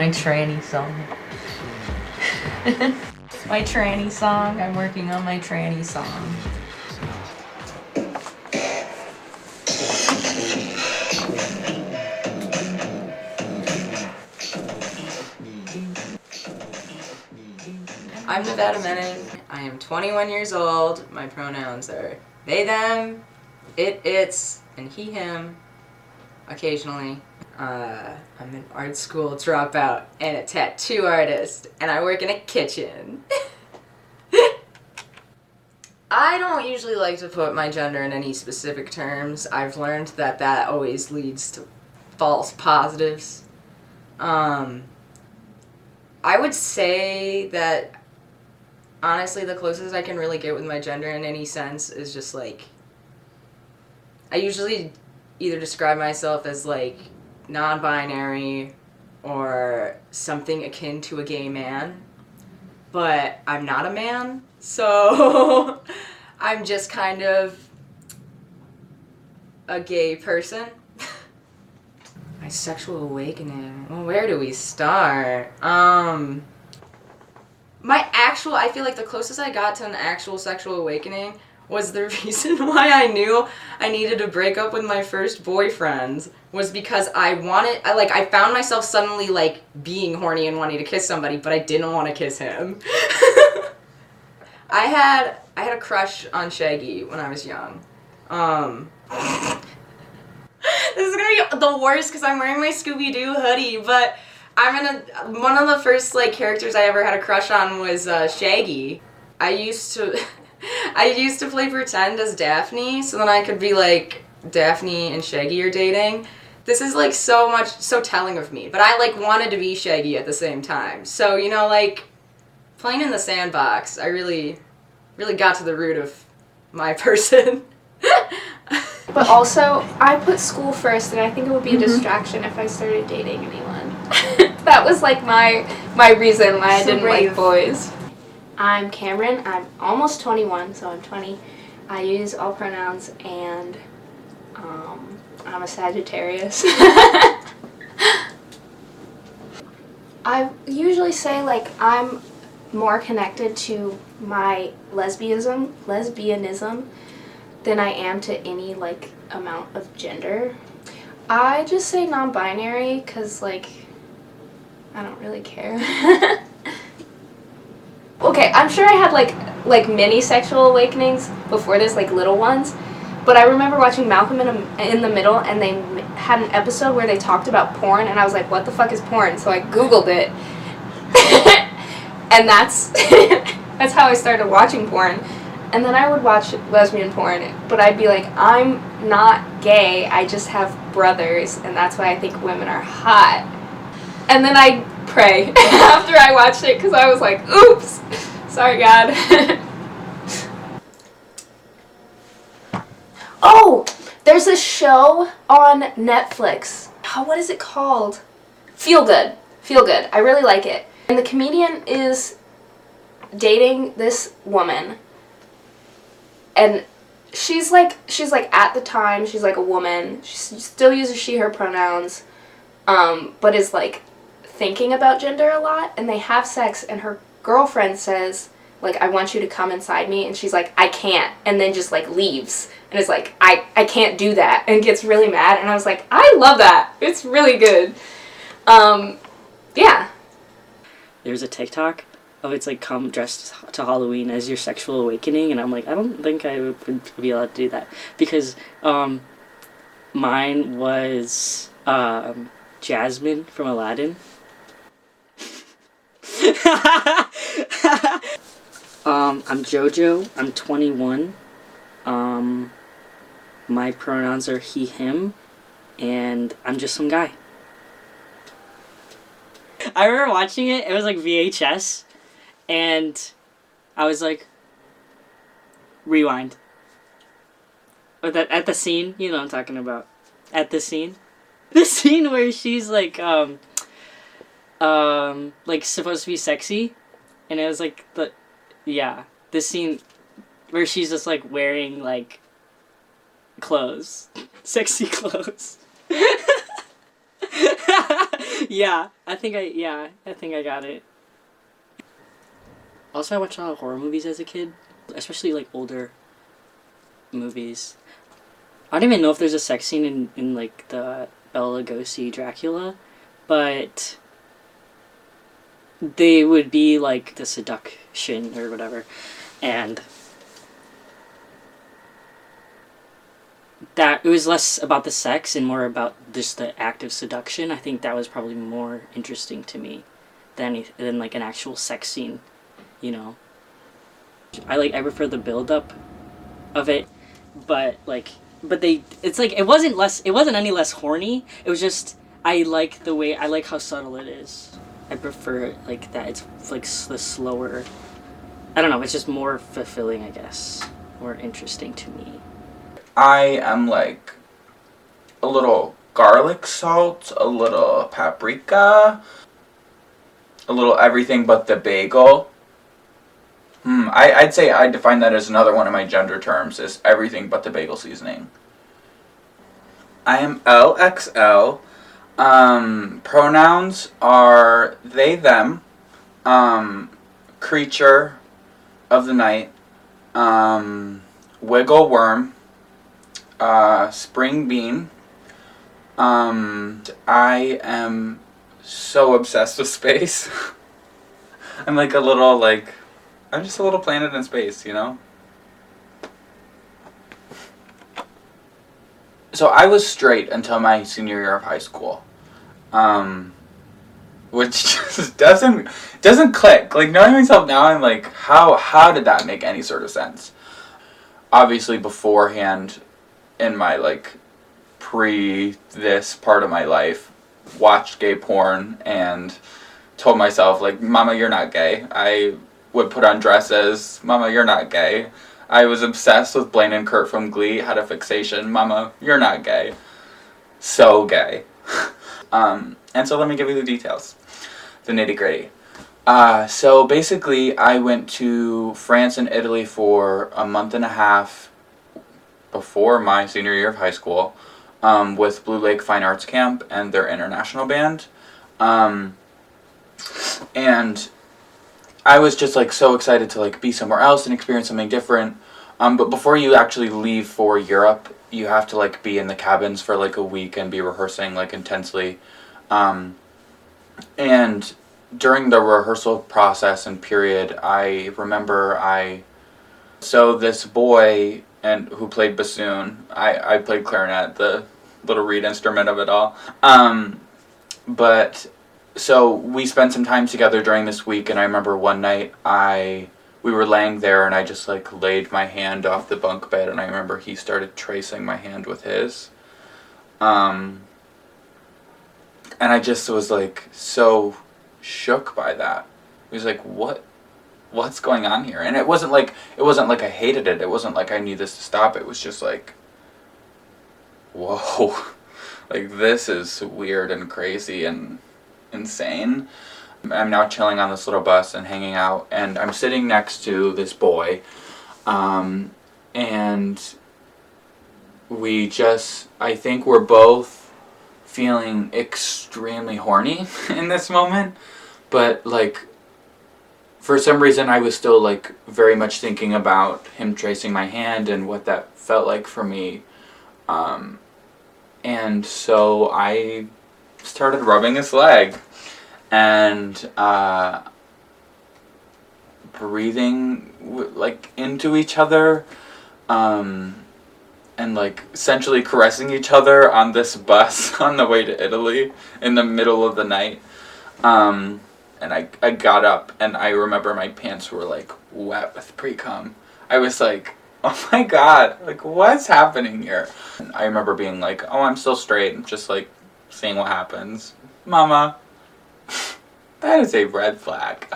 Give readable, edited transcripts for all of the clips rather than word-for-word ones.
My tranny song. My tranny song. I'm working on my tranny song. I'm Nevada Menon. I am 21 years old. My pronouns are they, them, it, its, and he, him, occasionally. I'm an art school dropout and a tattoo artist, and I work in a kitchen. I don't usually like to put my gender in any specific terms. I've learned that always leads to false positives. I would say that honestly the closest I can really get with my gender in any sense is just like, I usually either describe myself as like non-binary or something akin to a gay man, but I'm not a man, so I'm just kind of a gay person. My sexual awakening, well, where do we start? I feel like the closest I got to an actual sexual awakening was the reason why I knew I needed to break up with my first boyfriend was because I found myself suddenly like being horny and wanting to kiss somebody, but I didn't want to kiss him. I had a crush on Shaggy when I was young. This is gonna be the worst because I'm wearing my Scooby-Doo hoodie, but one of the first like characters I ever had a crush on was Shaggy. I used to play pretend as Daphne, so then I could be like, Daphne and Shaggy are dating. This is like so telling of me, but I like wanted to be Shaggy at the same time. So, you know, like playing in the sandbox, I really got to the root of my person. But also, I put school first, and I think it would be a distraction if I started dating anyone. That was like my reason why I didn't like boys. I'm Cameron. I'm almost 21, so I'm 20. I use all pronouns, and I'm a Sagittarius. I usually say like I'm more connected to my lesbianism than I am to any like amount of gender. I just say non-binary because like I don't really care. Okay, I'm sure I had like mini sexual awakenings before this, like little ones, but I remember watching Malcolm in the Middle, and they had an episode where they talked about porn, and I was like, what the fuck is porn? So I googled it. And that's that's how I started watching porn. And then I would watch lesbian porn, but I'd be like, I'm not gay, I just have brothers, and that's why I think women are hot. And then I'd pray after I watched it, because I was like, oops, sorry God. Oh, there's this show on Netflix. Oh, what is it called? Feel Good. I really like it. And the comedian is dating this woman. And she's like at the time, she's like a woman. She still uses she, her pronouns, but is like thinking about gender a lot. And they have sex, and her girlfriend says, like, I want you to come inside me. And she's like, I can't. And then just like leaves. And is like, I can't do that. And gets really mad. And I was like, I love that. It's really good. Yeah. There's a TikTok of it's like come dressed to Halloween as your sexual awakening, and I'm like, I don't think I would be allowed to do that because mine was Jasmine from Aladdin. I'm Jojo. I'm 21. My pronouns are he, him, and I'm just some guy. I remember watching it. It was like VHS. And I was like, rewind. At the scene, you know what I'm talking about. At the scene. The scene where she's like supposed to be sexy. And it was like the scene where she's just like wearing like clothes. Sexy clothes. Yeah, I think I got it. Also, I watched a lot of horror movies as a kid, especially like older movies. I don't even know if there's a sex scene in like the Bela Lugosi Dracula, but they would be like the seduction or whatever, and that it was less about the sex and more about just the act of seduction. I think that was probably more interesting to me than like an actual sex scene, you know. I prefer the build up of it, but it's like it wasn't any less horny. It was just I like how subtle it is. I prefer it like that. It's like the slower. I don't know. It's just more fulfilling, I guess, more interesting to me. I am like a little garlic salt, a little paprika, a little everything but the bagel. I'd say I define that as another one of my gender terms, is everything but the bagel seasoning. I am LXL. Pronouns are they, them. Creature of the night. Wiggle worm. Spring bean. I am so obsessed with space. I'm just a little planet in space, you know? So I was straight until my senior year of high school. Which just doesn't click. Like, knowing myself now, I'm like, how did that make any sort of sense? Obviously beforehand, in my like this part of my life, watched gay porn and told myself like, Mama, you're not gay. I would put on dresses. Mama, you're not gay. I was obsessed with Blaine and Kurt from Glee. Had a fixation. Mama, you're not gay. So gay. And so let me give you the details. The nitty gritty. So basically I went to France and Italy for a month and a half before my senior year of high school, with Blue Lake Fine Arts Camp and their international band. And I was just like so excited to like be somewhere else and experience something different. But before you actually leave for Europe, you have to like be in the cabins for like a week and be rehearsing like intensely. And during the rehearsal process and period, I remember so this boy who played bassoon, I played clarinet, the little reed instrument of it all. But so we spent some time together during this week, and I remember one night we were laying there and I just like laid my hand off the bunk bed, and I remember he started tracing my hand with his. And I just was like so shook by that. He was like, what's going on here? And it wasn't like I hated it. It wasn't like I need this to stop. It was just like, whoa, like this is weird and crazy and insane. I'm now chilling on this little bus and hanging out, and I'm sitting next to this boy, and I think we're both feeling extremely horny in this moment, but like for some reason I was still like very much thinking about him tracing my hand and what that felt like for me, and so I started rubbing his leg and breathing like into each other, and like essentially caressing each other on this bus on the way to Italy in the middle of the night. And I got up and I remember my pants were like wet with pre-cum. I was like, oh my god, like what's happening here? And I remember being like, oh, I'm still straight, and just like seeing what happens. Mama, that is a red flag.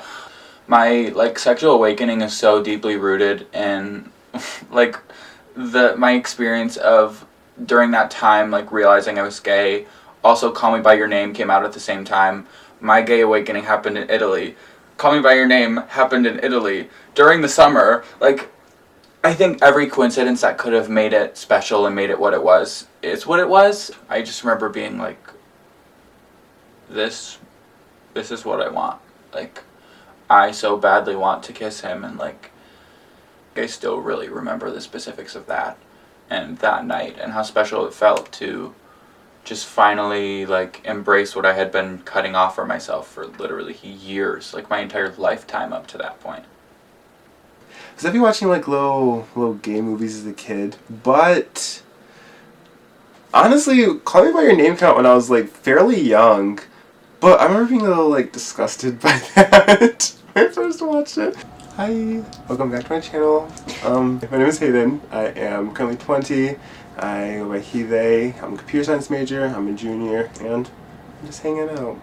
My like sexual awakening is so deeply rooted in like my experience of during that time like realizing I was gay. Also, Call Me by Your Name came out at the same time. My gay awakening happened in Italy. Call Me by Your Name happened in Italy during the summer. Like, I think every coincidence that could have made it special and made it what it was is what it was. I just remember being like this is what I want. Like, I so badly want to kiss him, and like, I still really remember the specifics of that and that night and how special it felt to just finally like embrace what I had been cutting off for myself for literally years, like my entire lifetime up to that point. Because I'd be watching like little gay movies as a kid, but honestly, Call Me by Your Name came out when I was like fairly young, but I remember being a little like disgusted by that when I first watched it. Hi, welcome back to my channel. My name is Hayden. I am currently 20. I go by he, they. I'm a computer science major. I'm a junior, and I'm just hanging out.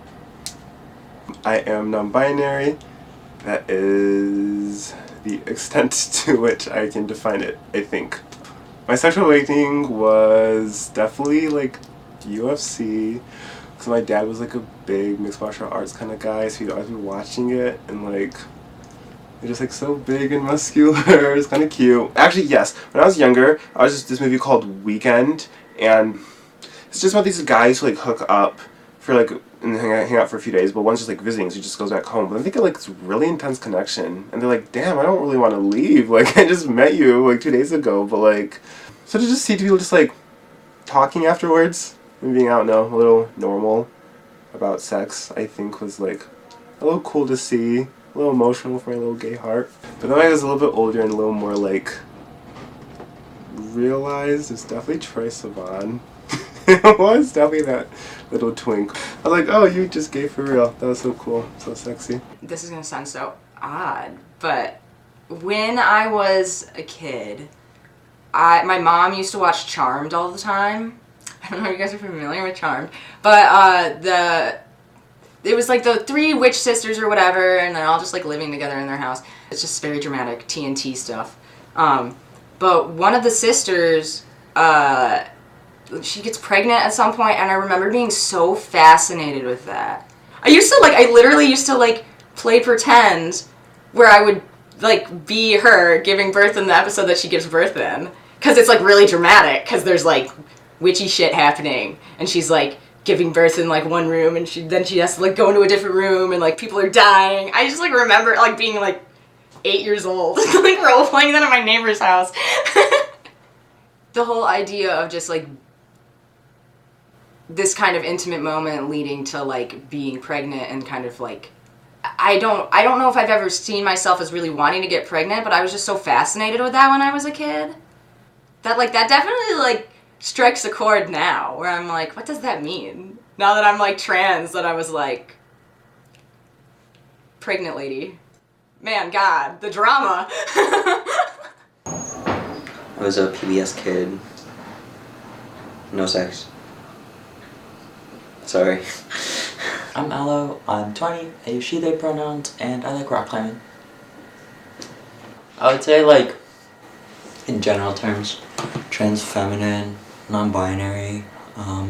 I am non-binary. That is the extent to which I can define it, I think. My sexual awakening was definitely like UFC, because my dad was like a big mixed martial arts kind of guy, so he'd always be watching it, and like, they're just like so big and muscular. It's kind of cute. Actually, yes, when I was younger, I was just this movie called Weekend, and it's just about these guys who like hook up for like and hang out for a few days, but one's just like visiting, so he just goes back home. But then they get like this really intense connection, and they're like, "Damn, I don't really want to leave. Like, I just met you like 2 days ago." But like, so to just see people just like talking afterwards and being out now a little normal about sex, I think was like a little cool to see. A little emotional for my little gay heart. But then I was a little bit older and a little more like realized it's definitely Troye Sivan. It was definitely that little twink. I was like, oh, you just gay for real. That was so cool, so sexy. This is gonna sound so odd, but when I was a kid, my mom used to watch Charmed all the time. I don't know if you guys are familiar with Charmed, but it was like the 3 witch sisters or whatever, and they're all just like living together in their house. It's just very dramatic TNT stuff. But one of the sisters, she gets pregnant at some point, and I remember being so fascinated with that. I literally used to like play pretend where I would like be her giving birth in the episode that she gives birth in. Cause it's like really dramatic, cause there's like witchy shit happening, and she's like giving birth in like one room, and she has to like go into a different room, and like people are dying. I just like remember like being like 8 years old, like role playing that at my neighbor's house. The whole idea of just like this kind of intimate moment leading to like being pregnant, and kind of like I don't know if I've ever seen myself as really wanting to get pregnant, but I was just so fascinated with that when I was a kid. That definitely like strikes a chord now, where I'm like, what does that mean? Now that I'm like trans, that I was like, pregnant lady. Man, God, the drama. I was a PBS kid. No sex. Sorry. I'm Aloe, I'm 20, I use she, they pronouns, and I like rock climbing. I would say, like, in general terms, trans, feminine, non-binary, I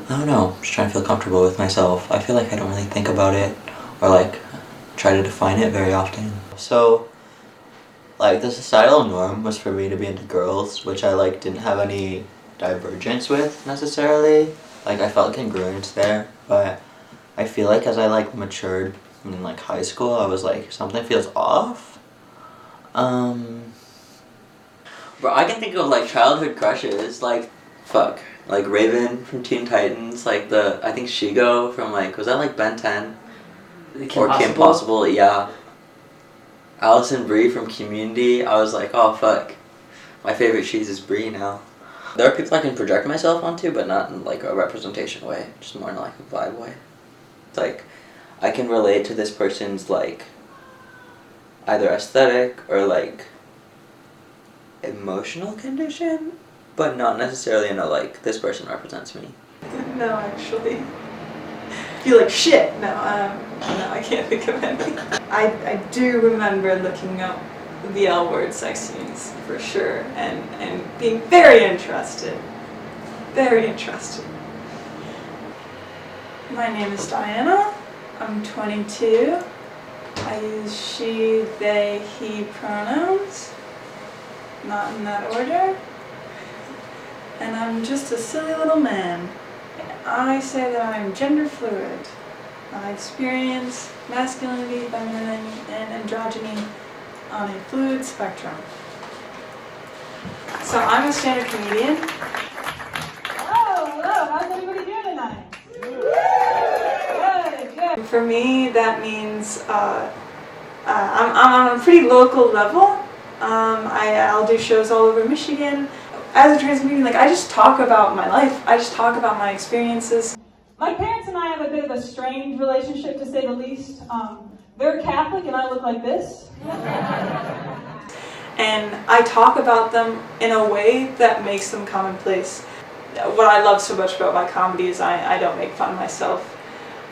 don't know, just trying to feel comfortable with myself. I feel like I don't really think about it, or like, try to define it very often. So, like, the societal norm was for me to be into girls, which I, like, didn't have any divergence with, necessarily. Like, I felt congruence there, but I feel like as I, like, matured in, like, high school, I was like, something feels off. Bro, I can think of, like, childhood crushes, like, fuck. Like, Raven from Teen Titans, like, I think Shigo from, like, was that, like, Ben 10? Or Kim Possible, yeah. Allison Brie from Community, I was like, oh, fuck. My favorite cheese is Brie now. There are people I can project myself onto, but not in, like, a representation way, just more in, like, a vibe way. It's like, I can relate to this person's, like, either aesthetic or, like, emotional condition, but not necessarily in a, like, this person represents me. No, actually. Feel like shit. No, I can't think of any. I do remember looking up the L word sex scenes for sure, and being very interested. Very interested. My name is Diana. I'm 22. I use she, they, he pronouns. Not in that order. And I'm just a silly little man. I say that I'm gender fluid. I experience masculinity, femininity, and androgyny on a fluid spectrum. So I'm a stand-up comedian. Oh, hello, how's everybody doing tonight? Good, good. For me, that means I'm on a pretty local level. I'll do shows all over Michigan. As a trans comedian, like I just talk about my life. I just talk about my experiences. My parents and I have a bit of a strained relationship, to say the least. They're Catholic and I look like this. And I talk about them in a way that makes them commonplace. What I love so much about my comedy is I don't make fun of myself.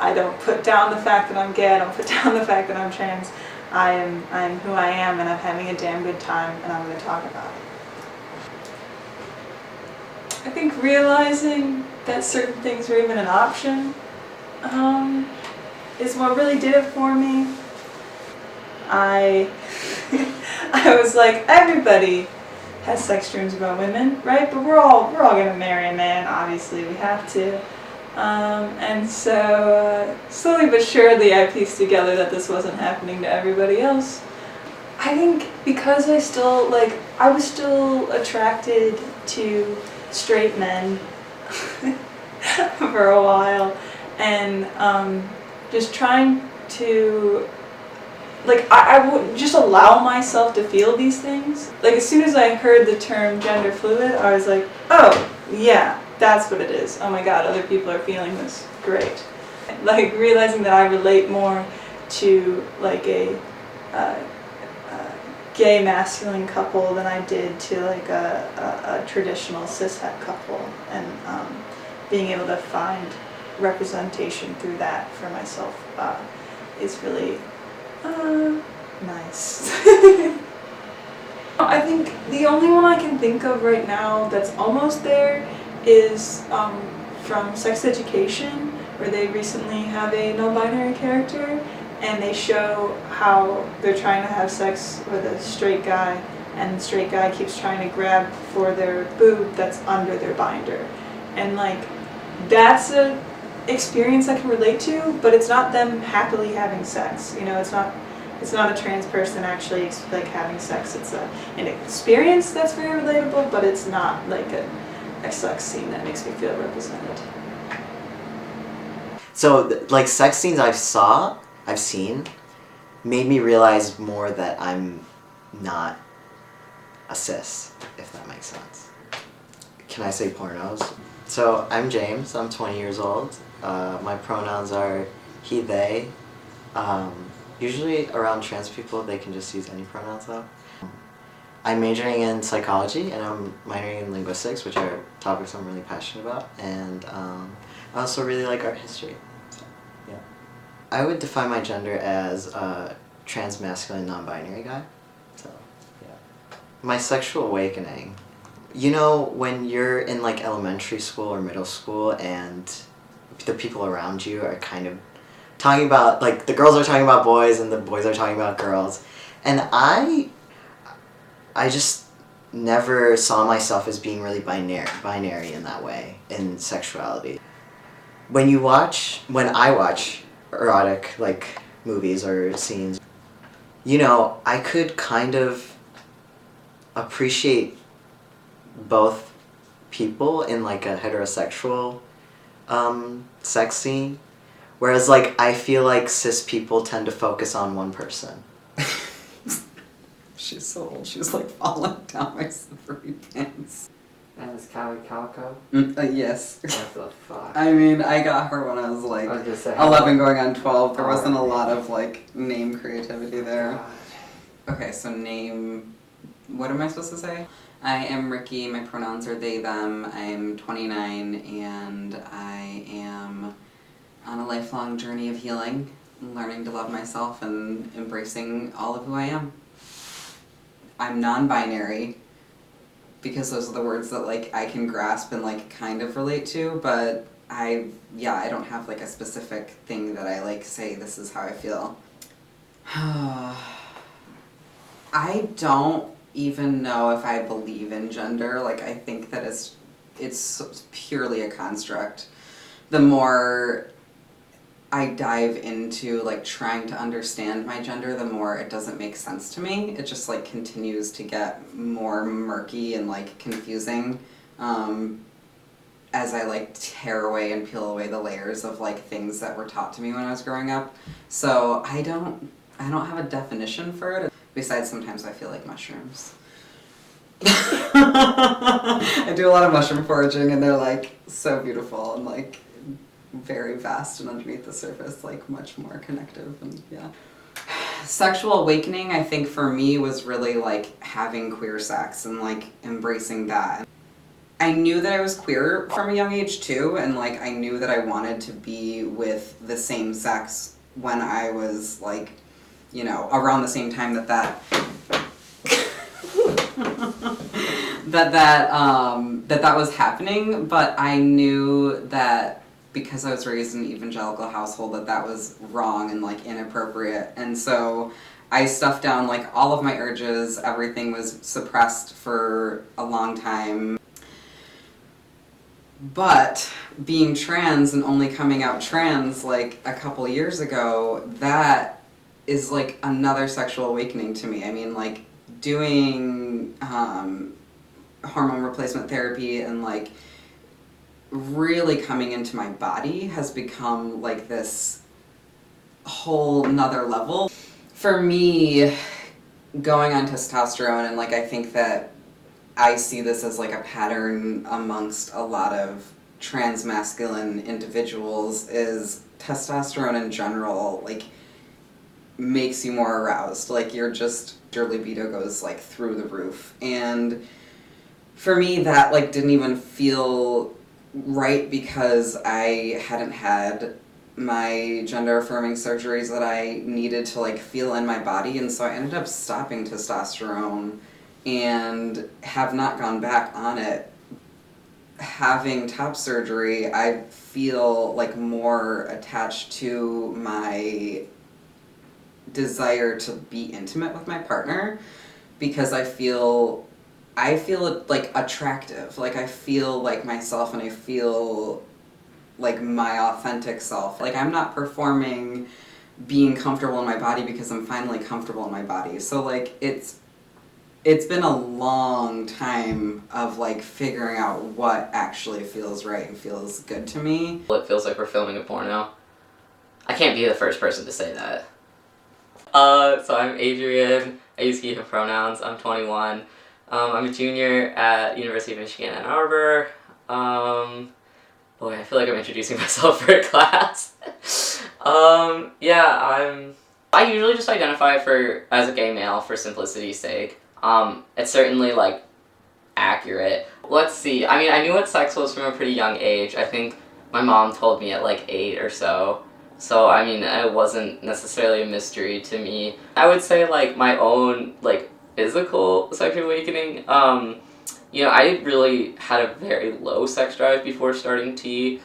I don't put down the fact that I'm gay, I don't put down the fact that I'm trans. I am who I am, and I'm having a damn good time, and I'm going to talk about it. I think realizing that certain things are even an option is what really did it for me. I was like, everybody has sex dreams about women, right? But we're all gonna marry a man. Obviously, we have to. And so slowly but surely, I pieced together that this wasn't happening to everybody else. I think because I was still attracted to straight men for a while, and just trying to. I would just allow myself to feel these things. Like, as soon as I heard the term gender fluid, I was like, oh, yeah, that's what it is. Oh my god, other people are feeling this. Great. Like, realizing that I relate more to, like, a gay masculine couple than I did to, like, a traditional cishet couple. And being able to find representation through that for myself is really... nice. I think the only one I can think of right now that's almost there is from Sex Education, where they recently have a non-binary character, and they show how they're trying to have sex with a straight guy, and the straight guy keeps trying to grab for their boob that's under their binder. And like, that's a experience I can relate to, but it's not them happily having sex. You know, it's not a trans person actually like having sex. It's an experience that's very relatable, but it's not like a sex scene that makes me feel represented. So like sex scenes I've seen, made me realize more that I'm not a cis, if that makes sense. Can I say pornos? So I'm James, I'm 20 years old. My pronouns are he, they. Usually around trans people, they can just use any pronouns though. I'm majoring in psychology and I'm minoring in linguistics, which are topics I'm really passionate about. And I also really like art history. So, yeah. I would define my gender as a trans masculine non-binary guy. So, yeah. My sexual awakening. You know, when you're in like elementary school or middle school and the people around you are kind of talking about, like, the girls are talking about boys and the boys are talking about girls. And I just never saw myself as being really binary in that way, in sexuality. When I watch erotic, like, movies or scenes, you know, I could kind of appreciate both people in, like, a heterosexual sex scene. Whereas, like, I feel like cis people tend to focus on one person. She's so old, she was like falling down my slippery pants. And it's Callie Calico? Yes. What the fuck? I mean, I got her when I was like 11 going on 12. There wasn't a lot of like name creativity there. Okay, so name, what am I supposed to say? I am Ricky, my pronouns are they, them. I'm 29 and I am on a lifelong journey of healing, learning to love myself and embracing all of who I am. I'm non-binary because those are the words that like I can grasp and like kind of relate to, but I don't have like a specific thing that I like say this is how I feel. I don't even know if I believe in gender. Like, I think that it's purely a construct the more I dive into like trying to understand my gender, the more it doesn't make sense to me. It just like continues to get more murky and like confusing as I like tear away and peel away the layers of like things that were taught to me when I was growing up. So I don't have a definition for it, besides sometimes I feel like mushrooms. I do a lot of mushroom foraging and they're like so beautiful and like very vast, and underneath the surface like much more connective. And yeah, sexual awakening I think for me was really like having queer sex and like embracing that. I knew that I was queer from a young age too, and like I knew that I wanted to be with the same sex when I was like, you know, around the same time that that was happening, but I knew that because I was raised in an evangelical household that was wrong and like inappropriate, and so I stuffed down like all of my urges. Everything was suppressed for a long time. But being trans and only coming out trans like a couple years ago, that is like another sexual awakening to me. I mean, like doing hormone replacement therapy and like really coming into my body has become like this whole nother level. For me, going on testosterone, and like I think that I see this as like a pattern amongst a lot of trans masculine individuals, is testosterone in general like makes you more aroused. Like your libido goes like through the roof. And for me that like didn't even feel right because I hadn't had my gender affirming surgeries that I needed to like feel in my body, and so I ended up stopping testosterone and have not gone back on it. Having top surgery, I feel like more attached to my desire to be intimate with my partner because I feel like attractive. Like I feel like myself and I feel like my authentic self. Like I'm not performing being comfortable in my body because I'm finally comfortable in my body. So like it's been a long time of like figuring out what actually feels right and feels good to me. It feels like we're filming a porno. I can't be the first person to say that. So I'm Adrian. I use he, him pronouns. I'm 21. I'm a junior at University of Michigan, Ann Arbor. Boy, I feel like I'm introducing myself for a class. I usually just identify as a gay male for simplicity's sake. It's certainly like accurate. Let's see. I mean, I knew what sex was from a pretty young age. I think my mom told me at like 8 or so. So, I mean, it wasn't necessarily a mystery to me. I would say like my own like physical sexual awakening. I really had a very low sex drive before starting T.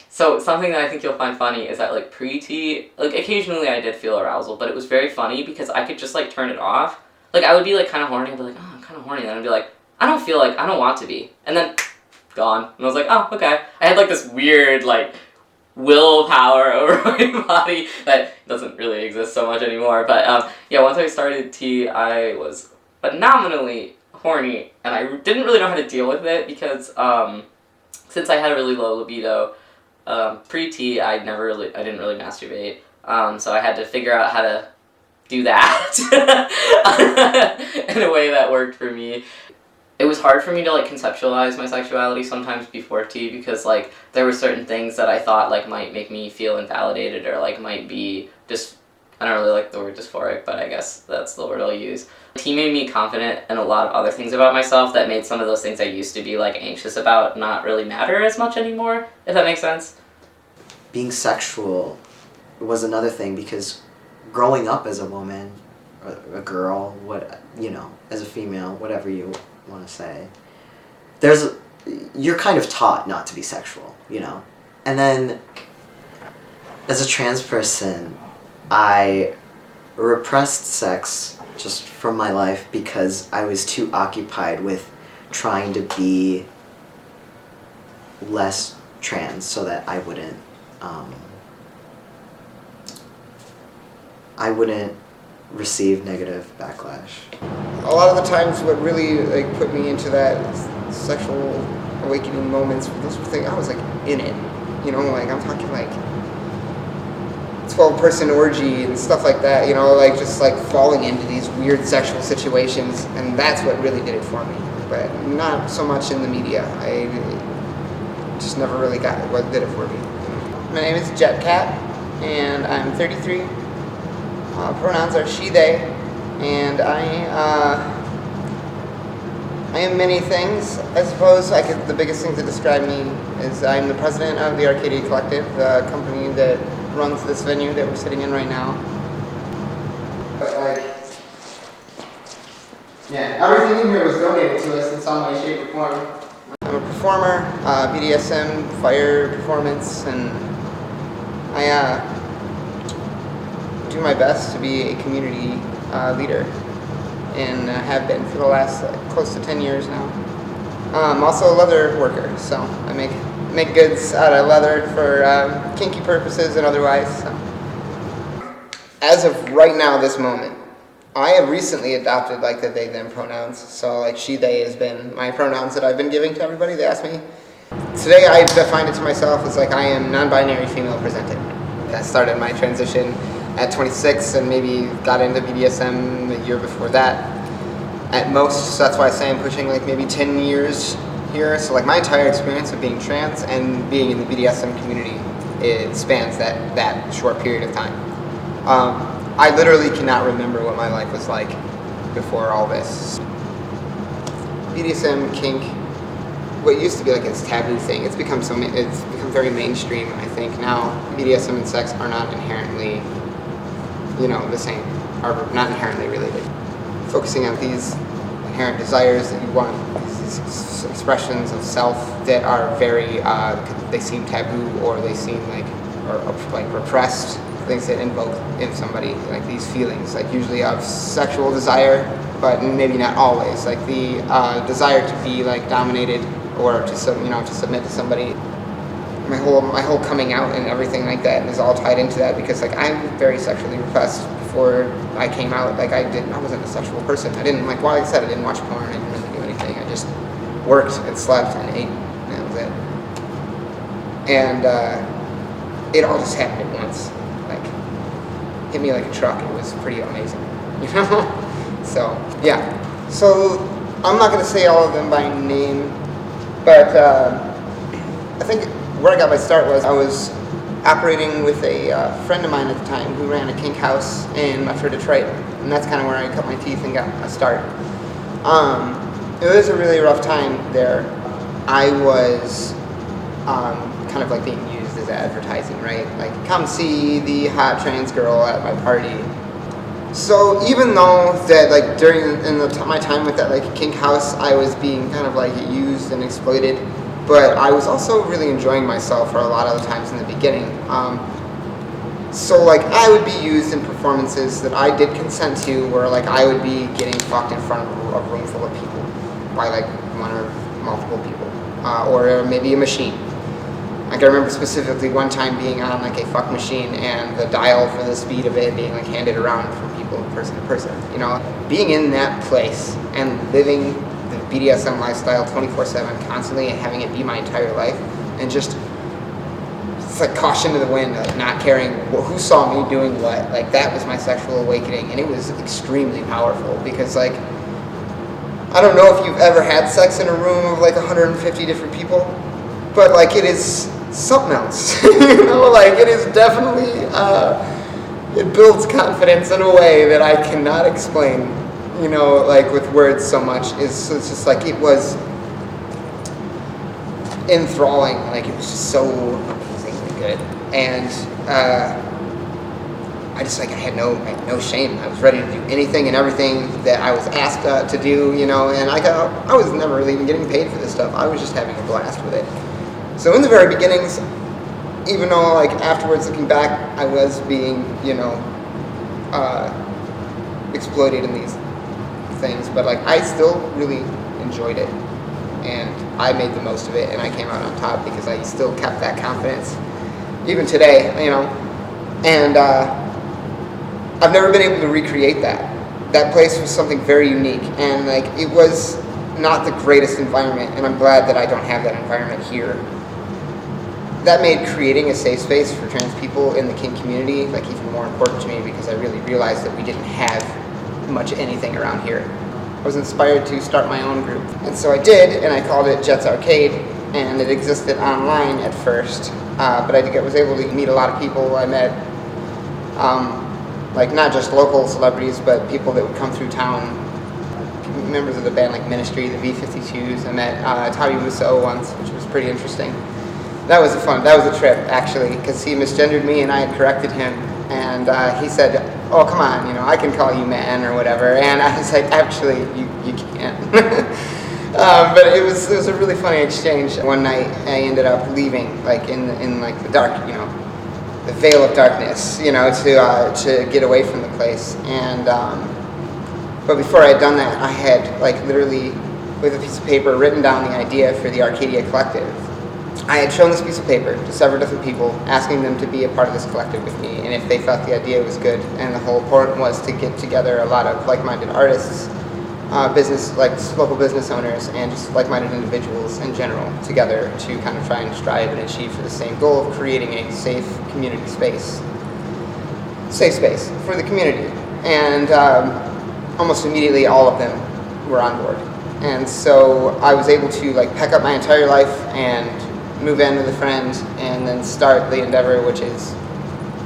So something that I think you'll find funny is that like pre-T, like occasionally I did feel arousal, but it was very funny because I could just like turn it off. Like I would be like kind of horny, I'd be like, oh, I'm kind of horny, and I'd be like, I don't want to be. And then, gone. And I was like, oh, okay. I had like this weird like willpower over my body that doesn't really exist so much anymore. But once I started T, I was phenomenally horny, and I didn't really know how to deal with it because since I had a really low libido, pre-T I didn't really masturbate, so I had to figure out how to do that in a way that worked for me. It was hard for me to like conceptualize my sexuality sometimes before T because like there were certain things that I thought like might make me feel invalidated or like might be just, I don't really like the word dysphoric, but I guess that's the word I'll use. T made me confident in a lot of other things about myself that made some of those things I used to be like anxious about not really matter as much anymore, if that makes sense. Being sexual was another thing because growing up as a woman, or a girl, as a female, whatever you want to say, you're kind of taught not to be sexual, And then as a trans person, I repressed sex just from my life because I was too occupied with trying to be less trans so that I wouldn't receive negative backlash. A lot of the times what really like put me into that sexual awakening moments, those were things I was like in it, you know, like I'm talking like 12-person orgy and stuff like that, you know, like just like falling into these weird sexual situations, and that's what really did it for me. But not so much in the media. I just never really got it, what did it for me. My name is Jet Cat, and I'm 33. Pronouns are she, they, and I am many things. I suppose the biggest thing to describe me is I'm the president of the Arcadia Collective, the company that runs this venue that we're sitting in right now. But like, yeah, everything in here was donated to us in some way, shape, or form. I'm a performer, BDSM, fire performance, and I do my best to be a community leader, and have been for the last close to 10 years now. I'm also a leather worker, so I make goods out of leather for kinky purposes and otherwise. So. As of right now, this moment, I have recently adopted like the they them pronouns. So like she they has been my pronouns that I've been giving to everybody. They ask me. Today I defined it to myself as like I am non-binary female presented. I started my transition at 26 and maybe got into BDSM the year before that at most, so that's why I say I'm pushing like maybe 10 years here. So like my entire experience of being trans and being in the BDSM community, it spans that short period of time. I literally cannot remember what my life was like before all this. BDSM, kink, what used to be like this taboo thing, it's become very mainstream. I think now BDSM and sex are not inherently, you know, the same, are not inherently related. Focusing on these inherent desires that you want, these expressions of self that are very, they seem taboo or they seem like repressed, things that invoke in somebody, like these feelings, like usually of sexual desire, but maybe not always, like the desire to be like dominated or to submit to somebody. My whole coming out and everything like that is all tied into that, because like I'm very sexually repressed. Before I came out, like I wasn't a sexual person. I didn't like I said, I didn't watch porn, I didn't really do anything. I just worked and slept and ate, and that was it. And it all just happened at once. Like hit me like a truck. It was pretty amazing, you know. So yeah. So I'm not gonna say all of them by name, but I think where I got my start was I was operating with a friend of mine at the time who ran a kink house in Metro Detroit, and that's kind of where I cut my teeth and got a start. It was a really rough time there. I was kind of like being used as advertising, right? Like, come see the hot trans girl at my party. So even though that like my time with that like kink house, I was being kind of like used and exploited, but I was also really enjoying myself for a lot of the times in the beginning. So like I would be used in performances that I did consent to, where like I would be getting fucked in front of a room full of people by like one or multiple people, or maybe a machine. Like I remember specifically one time being on like a fuck machine and the dial for the speed of it being like handed around from people person to person. You know, being in that place and living the BDSM lifestyle 24/7 constantly and having it be my entire life, and just it's like caution to the wind, like not caring who saw me doing what. Like that was my sexual awakening, and it was extremely powerful because like I don't know if you've ever had sex in a room of like 150 different people, but like it is something else. You know, like it is definitely it builds confidence in a way that I cannot explain. You know, like with words so much. It's just like it was enthralling. Like it was just so amazingly good, and I just like I had no shame. I was ready to do anything and everything that I was asked to do. You know, and I was never really even getting paid for this stuff. I was just having a blast with it. So in the very beginnings, even though like afterwards looking back, I was being exploited in these things, but like I still really enjoyed it. and I made the most of it, and I came out on top because I still kept that confidence, even today, and I've never been able to recreate that. That place was something very unique, and like it was not the greatest environment, and I'm glad that I don't have that environment here. That made creating a safe space for trans people in the kink community like even more important to me, because I really realized that we didn't have much anything around here. I was inspired to start my own group, and so I did, and I called it Jets Arcade, and it existed online at first, but I was able to meet a lot of people. I met like not just local celebrities, but people that would come through town, members of the band like Ministry, the B-52s. I met Tommy Wiseau once, which was pretty interesting. That was a trip actually, because he misgendered me and I had corrected him, and he said, "Oh, come on, I can call you man or whatever," and I was like, "Actually, you can't." But it was a really funny exchange. One night I ended up leaving, like in like the dark, the veil of darkness, to get away from the place. And but before I had done that, I had like literally with a piece of paper written down the idea for the Arcadia Collective. I had shown this piece of paper to several different people, asking them to be a part of this collective with me, and if they thought the idea was good. And the whole point was to get together a lot of like-minded artists, local business owners, and just like-minded individuals in general together to kind of try and strive and achieve for the same goal of creating a safe community space. Safe space for the community. And almost immediately all of them were on board. And so I was able to like pack up my entire life and move in with a friend and then start the endeavor, which is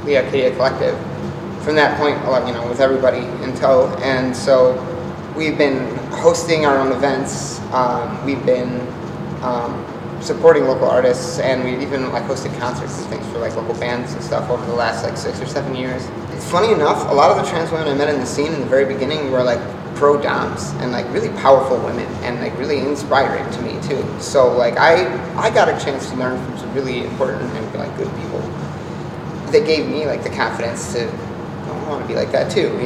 the Arcadia Collective. From that point, with everybody in tow. And so we've been hosting our own events. We've been supporting local artists, and we've even like hosted concerts and things for like local bands and stuff over the last like 6 or 7 years. It's funny enough, a lot of the trans women I met in the scene in the very beginning were like pro-doms and like really powerful women and like really inspiring to me too. So like I got a chance to learn from some really important and like good people that gave me like the confidence to I want to be like that too,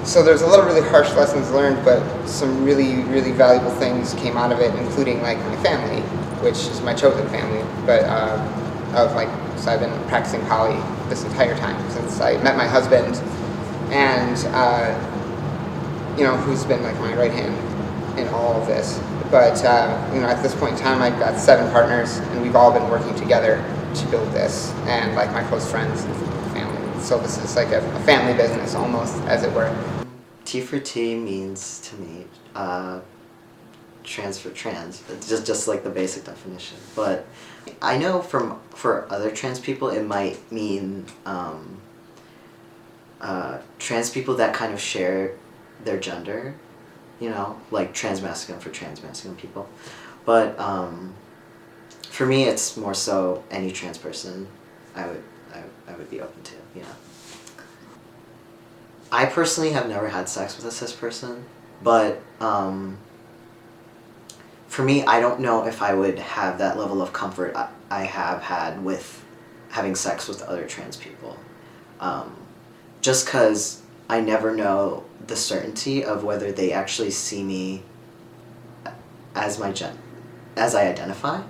So there's a lot of really harsh lessons learned, but some really, really valuable things came out of it, including like my family, which is my chosen family, but so I've been practicing poly this entire time since I met my husband, and who's been like my right hand in all of this. But at this point in time, I've got 7 partners, and we've all been working together to build this, and like my close friends and family. So this is like a family business almost, as it were. T for T means to me trans for trans, just like the basic definition. But I know for other trans people it might mean trans people that kind of share their gender, like transmasculine for transmasculine people. But for me it's more so any trans person I would be open to, I personally have never had sex with a cis person, but for me, I don't know if I would have that level of comfort I have had with having sex with other trans people. Just because I never know the certainty of whether they actually see me as as I identify,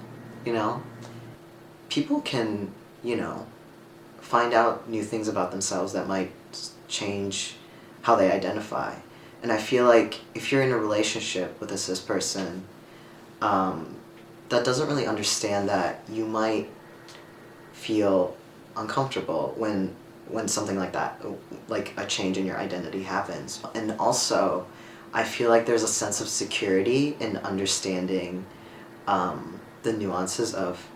People can, find out new things about themselves that might change how they identify. And I feel like if you're in a relationship with a cis person that doesn't really understand that, you might feel uncomfortable when something like that, like a change in your identity happens. And also, I feel like there's a sense of security in understanding the nuances of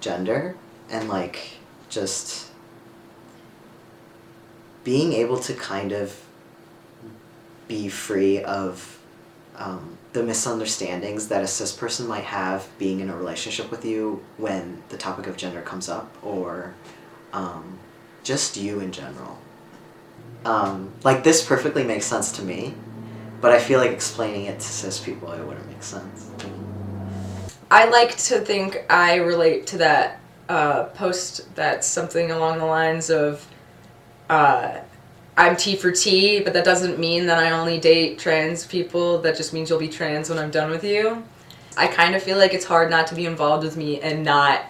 gender and like just being able to kind of be free of the misunderstandings that a cis person might have being in a relationship with you when the topic of gender comes up, or just you in general. Like this perfectly makes sense to me, but I feel like explaining it to cis people it wouldn't make sense. I like to think I relate to that post that's something along the lines of I'm T for T, but that doesn't mean that I only date trans people. That just means you'll be trans when I'm done with you. I kind of feel like it's hard not to be involved with me and not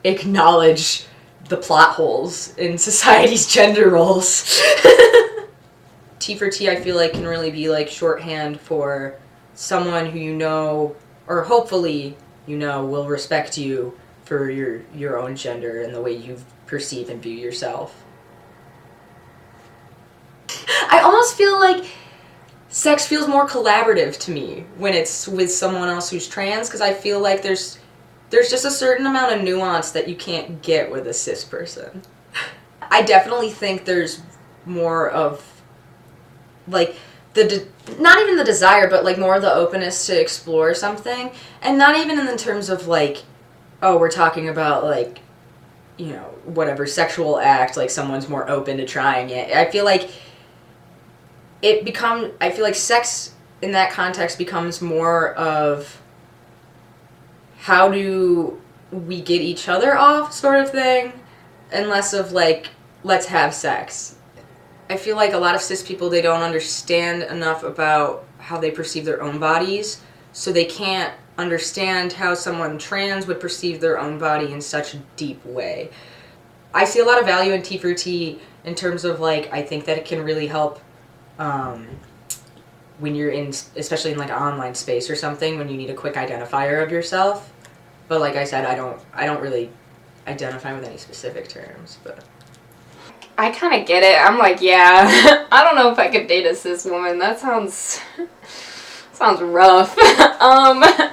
acknowledge the plot holes in society's gender roles. T for T, I feel like, can really be like shorthand for someone who you know, or hopefully you know, will respect you for your own gender and the way you perceive and view yourself. I almost feel like sex feels more collaborative to me when it's with someone else who's trans, because I feel like there's just a certain amount of nuance that you can't get with a cis person. I definitely think there's more of, like, not even the desire, but, like, more of the openness to explore something, and not even in the terms of, like, oh, we're talking about, like, you know, whatever sexual act, like, someone's more open to trying it. I feel like sex in that context becomes more of how do we get each other off sort of thing, and less of like, let's have sex. I feel like a lot of cis people, they don't understand enough about how they perceive their own bodies, so they can't understand how someone trans would perceive their own body in such a deep way. I see a lot of value in T for T in terms of, like, I think that it can really help when you're in, especially in like an online space or something, when you need a quick identifier of yourself. But like I said, I don't really identify with any specific terms, but I kind of get it. I'm like, yeah, I don't know if I could date a cis woman. That sounds rough. I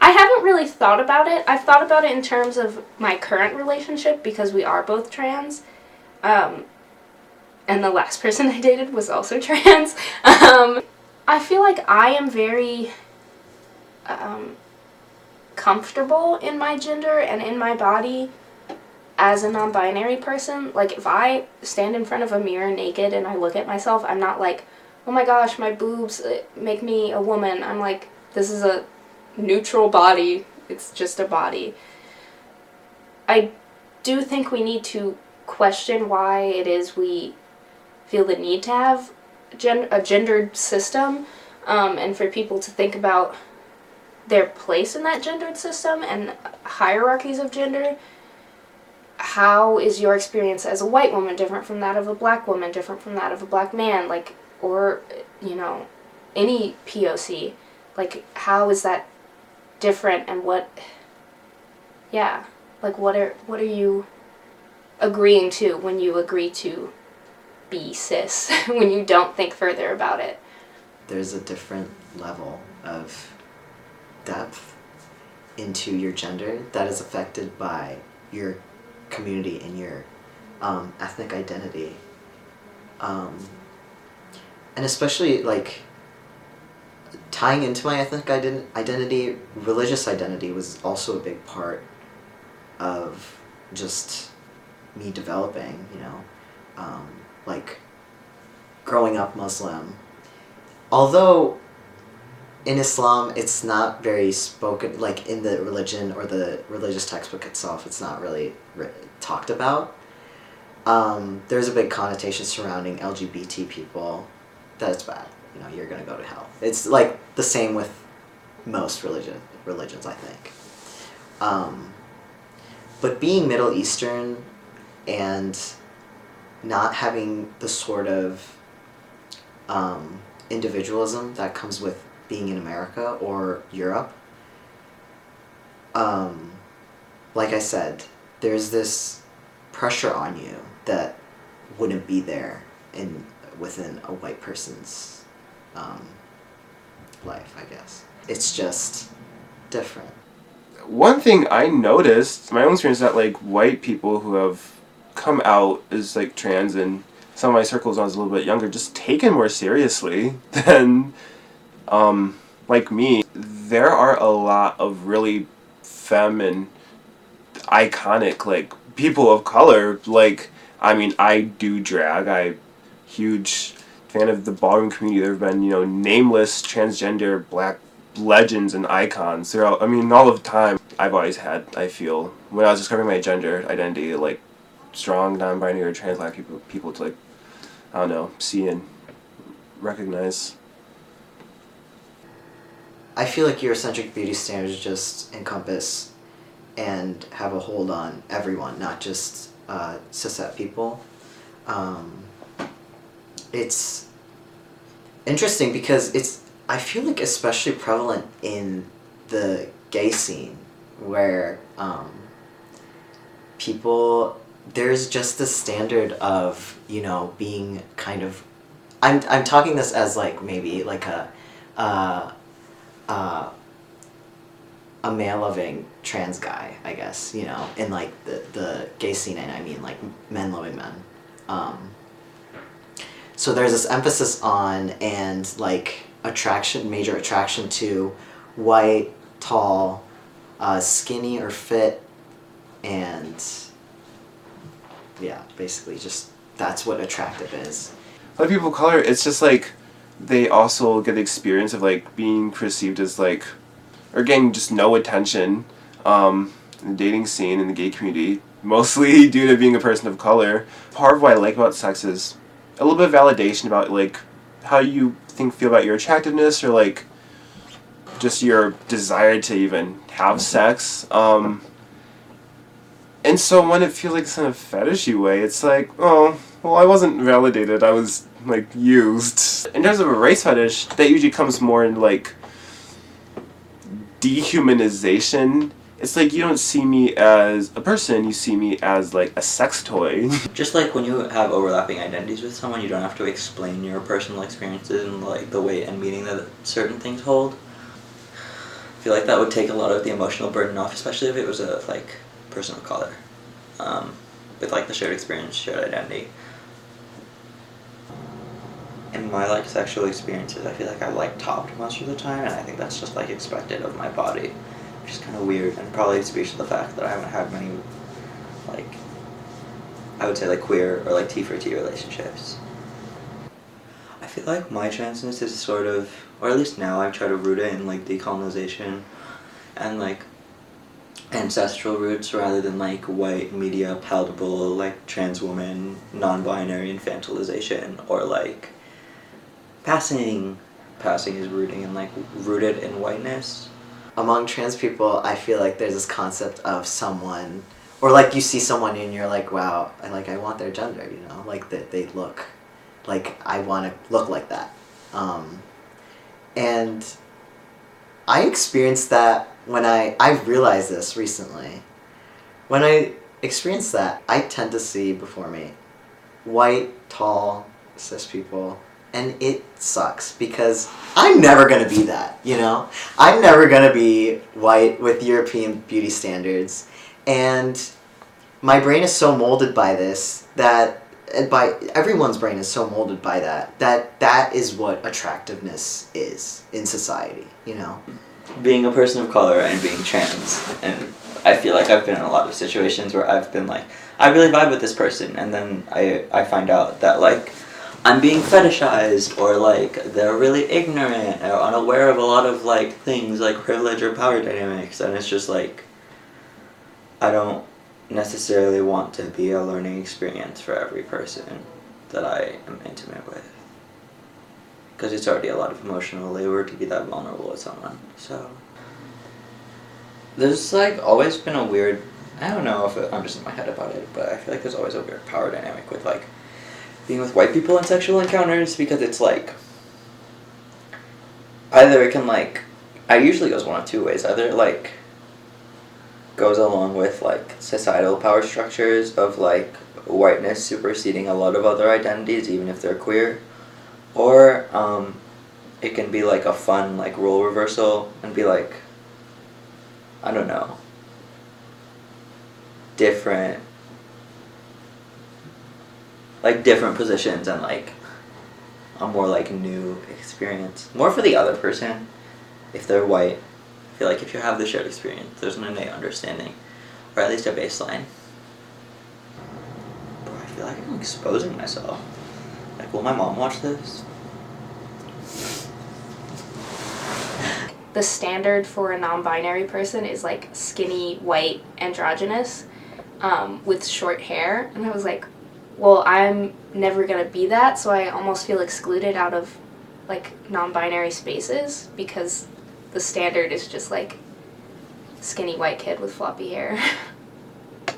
haven't really thought about it. I've thought about it in terms of my current relationship because we are both trans. And the last person I dated was also trans. I feel like I am very comfortable in my gender and in my body as a non-binary person. Like, if I stand in front of a mirror naked and I look at myself, I'm not like, oh my gosh, my boobs make me a woman. I'm like, this is a neutral body. It's just a body. I do think we need to question why it is we feel the need to have a gendered system, and for people to think about their place in that gendered system and hierarchies of gender. How is your experience as a white woman different from that of a black woman, different from that of a black man, like, or, you know, any POC? Like, how is that different, and what are you agreeing to when you agree to be cis, when you don't think further about it? There's a different level of depth into your gender that is affected by your community and your ethnic identity. And especially, like, tying into my ethnic identity, religious identity was also a big part of just me developing, you know. Like, growing up Muslim. Although in Islam it's not very spoken, like in the religion or the religious textbook itself, it's not really talked about. There's a big connotation surrounding LGBT people that it's bad. You know, you're gonna go to hell. It's like the same with most religions, I think. But being Middle Eastern and not having the sort of individualism that comes with being in America or Europe, like I said, there's this pressure on you that wouldn't be there within a white person's life, I guess. It's just different. One thing I noticed, my own experience, is that like white people who have come out as like trans, and some of my circles when I was a little bit younger, just taken more seriously than like me. There are a lot of really femme and iconic like people of color. Like, I mean, I do drag. I'm huge fan of the ballroom community. There have been, you know, nameless transgender black legends and icons throughout, I mean, all of the time. I've always had, I feel, when I was discovering my gender identity, like strong non-binary or trans black people to, like, I don't know, see and recognize. I feel like Eurocentric beauty standards just encompass and have a hold on everyone, not just cishet people. It's interesting because I feel like especially prevalent in the gay scene where people, there's just this standard of, you know, being kind of, I'm talking this as like maybe like a male-loving trans guy, I guess, you know, in like the gay scene, and I mean like men-loving men. So there's this emphasis on and like major attraction to white, tall, skinny or fit, and yeah, basically just that's what attractive is. A lot of people of color, it's just like they also get the experience of like being perceived as like, or getting just no attention in the dating scene in the gay community, mostly due to being a person of color. Part of what I like about sex is a little bit of validation about like how you feel about your attractiveness, or like just your desire to even have sex. And so when it feels like it's in a fetishy way, it's like, oh, well, I wasn't validated, I was like used. In terms of a race fetish, that usually comes more in like dehumanization. It's like you don't see me as a person, you see me as like a sex toy. Just like when you have overlapping identities with someone, you don't have to explain your personal experiences and like the weight and meaning that certain things hold. I feel like that would take a lot of the emotional burden off, especially if it was a like person of color, with like the shared experience, shared identity. In my like sexual experiences, I feel like I like topped most of the time, and I think that's just like expected of my body, which is kind of weird, and probably speaks to the fact that I haven't had many like, I would say like queer or like T for T relationships. I feel like my transness is sort of, or at least now I try to root it in like decolonization and like ancestral roots rather than like white media palatable like trans woman non-binary infantilization, or like passing is rooted in whiteness. Among trans people, I feel like there's this concept of someone, or like you see someone and you're like, wow, I want their gender, you know, like that they look like I want to look like that. And I experienced that when I realized this recently. When I experienced that, I tend to see before me white, tall, cis people, and it sucks because I'm never gonna be that, you know? I'm never gonna be white with European beauty standards, and my brain is so molded by this that, and by everyone's brain is so molded by that is what attractiveness is in society, you know? Being a person of color and being trans, and I feel like I've been in a lot of situations where I've been like, I really vibe with this person, and then I find out that like I'm being fetishized, or like they're really ignorant or unaware of a lot of like things like privilege or power dynamics, and it's just like I don't necessarily want to be a learning experience for every person that I am intimate with, because it's already a lot of emotional labor to be that vulnerable with someone. So there's like always been a weird, I don't know if I'm just in my head about it, but I feel like there's always a weird power dynamic with like being with white people in sexual encounters, because it's like either it can like, I usually goes one of two ways. Either it like goes along with like societal power structures of like whiteness superseding a lot of other identities even if they're queer, or it can be like a fun like role reversal and be like, I don't know, different positions and like a more like new experience, more for the other person if they're white. I feel like if you have the shared experience, there's an innate understanding, or at least a baseline. Bro, I feel like I'm exposing myself. Like, will my mom watch this? The standard for a non-binary person is like skinny, white, androgynous, with short hair, and I was like, well, I'm never gonna be that, so I almost feel excluded out of like non-binary spaces because the standard is just like skinny white kid with floppy hair.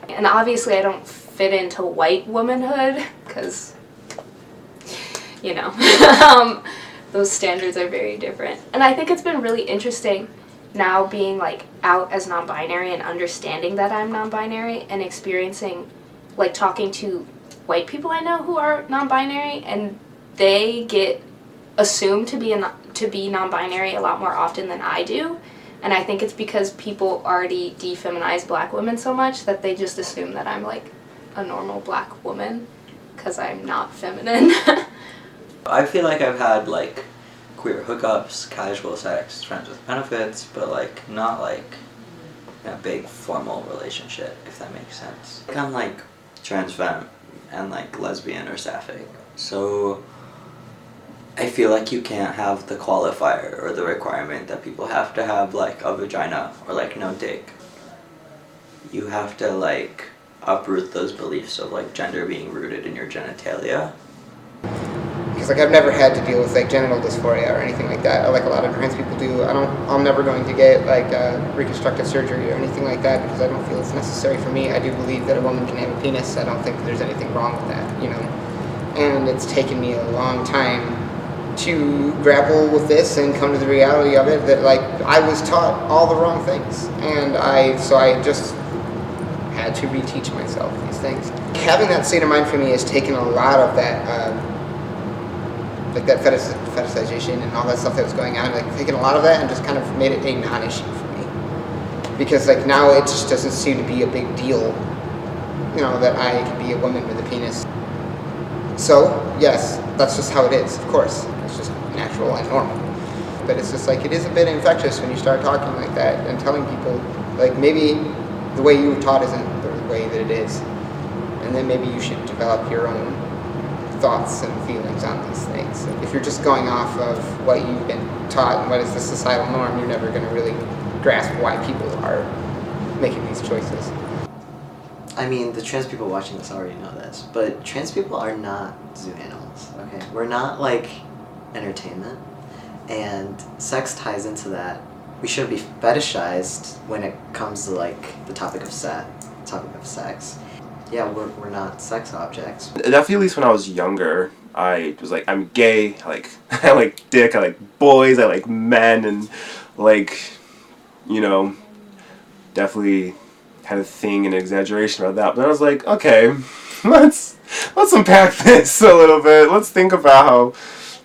And obviously I don't fit into white womanhood because, you know, those standards are very different. And I think it's been really interesting now being like out as non-binary and understanding that I'm non-binary and experiencing, like, talking to white people I know who are non-binary, and they get assumed to be non-binary a lot more often than I do. And I think it's because people already defeminize black women so much that they just assume that I'm like a normal black woman because I'm not feminine. I feel like I've had like queer hookups, casual sex, friends with benefits, but like not like a big formal relationship, if that makes sense. Like I'm like trans femme and like lesbian or sapphic. So I feel like you can't have the qualifier or the requirement that people have to have like a vagina or like no dick. You have to like uproot those beliefs of like gender being rooted in your genitalia. Because like I've never had to deal with like genital dysphoria or anything like that, like a lot of trans people do. I'm never going to get like reconstructive surgery or anything like that because I don't feel it's necessary for me. I do believe that a woman can have a penis. I don't think there's anything wrong with that, you know. And it's taken me a long time to grapple with this and come to the reality of it that like I was taught all the wrong things, and I just had to reteach myself these things. Having that state of mind for me has taken a lot of that like that fetishization and all that stuff that was going on, like taken a lot of that and just kind of made it a non-issue for me, because like now it just doesn't seem to be a big deal, you know, that I can be a woman with a penis. So yes, that's just how it is, of course. It's just natural and normal. But it's just like, it is a bit infectious when you start talking like that and telling people, like, maybe the way you were taught isn't the way that it is. And then maybe you should develop your own thoughts and feelings on these things. If you're just going off of what you've been taught and what is the societal norm, you're never going to really grasp why people are making these choices. I mean, the trans people watching this already know this, but trans people are not zoo animals, okay? We're not, like, entertainment, and sex ties into that. We shouldn't be fetishized when it comes to, like, the topic of sex. Yeah, we're not sex objects. Definitely, at least when I was younger, I was like, I'm gay, I like dick, I like boys, I like men, and, like, you know, definitely had a thing and exaggeration about that. But I was like, okay, let's unpack this a little bit. Let's think about how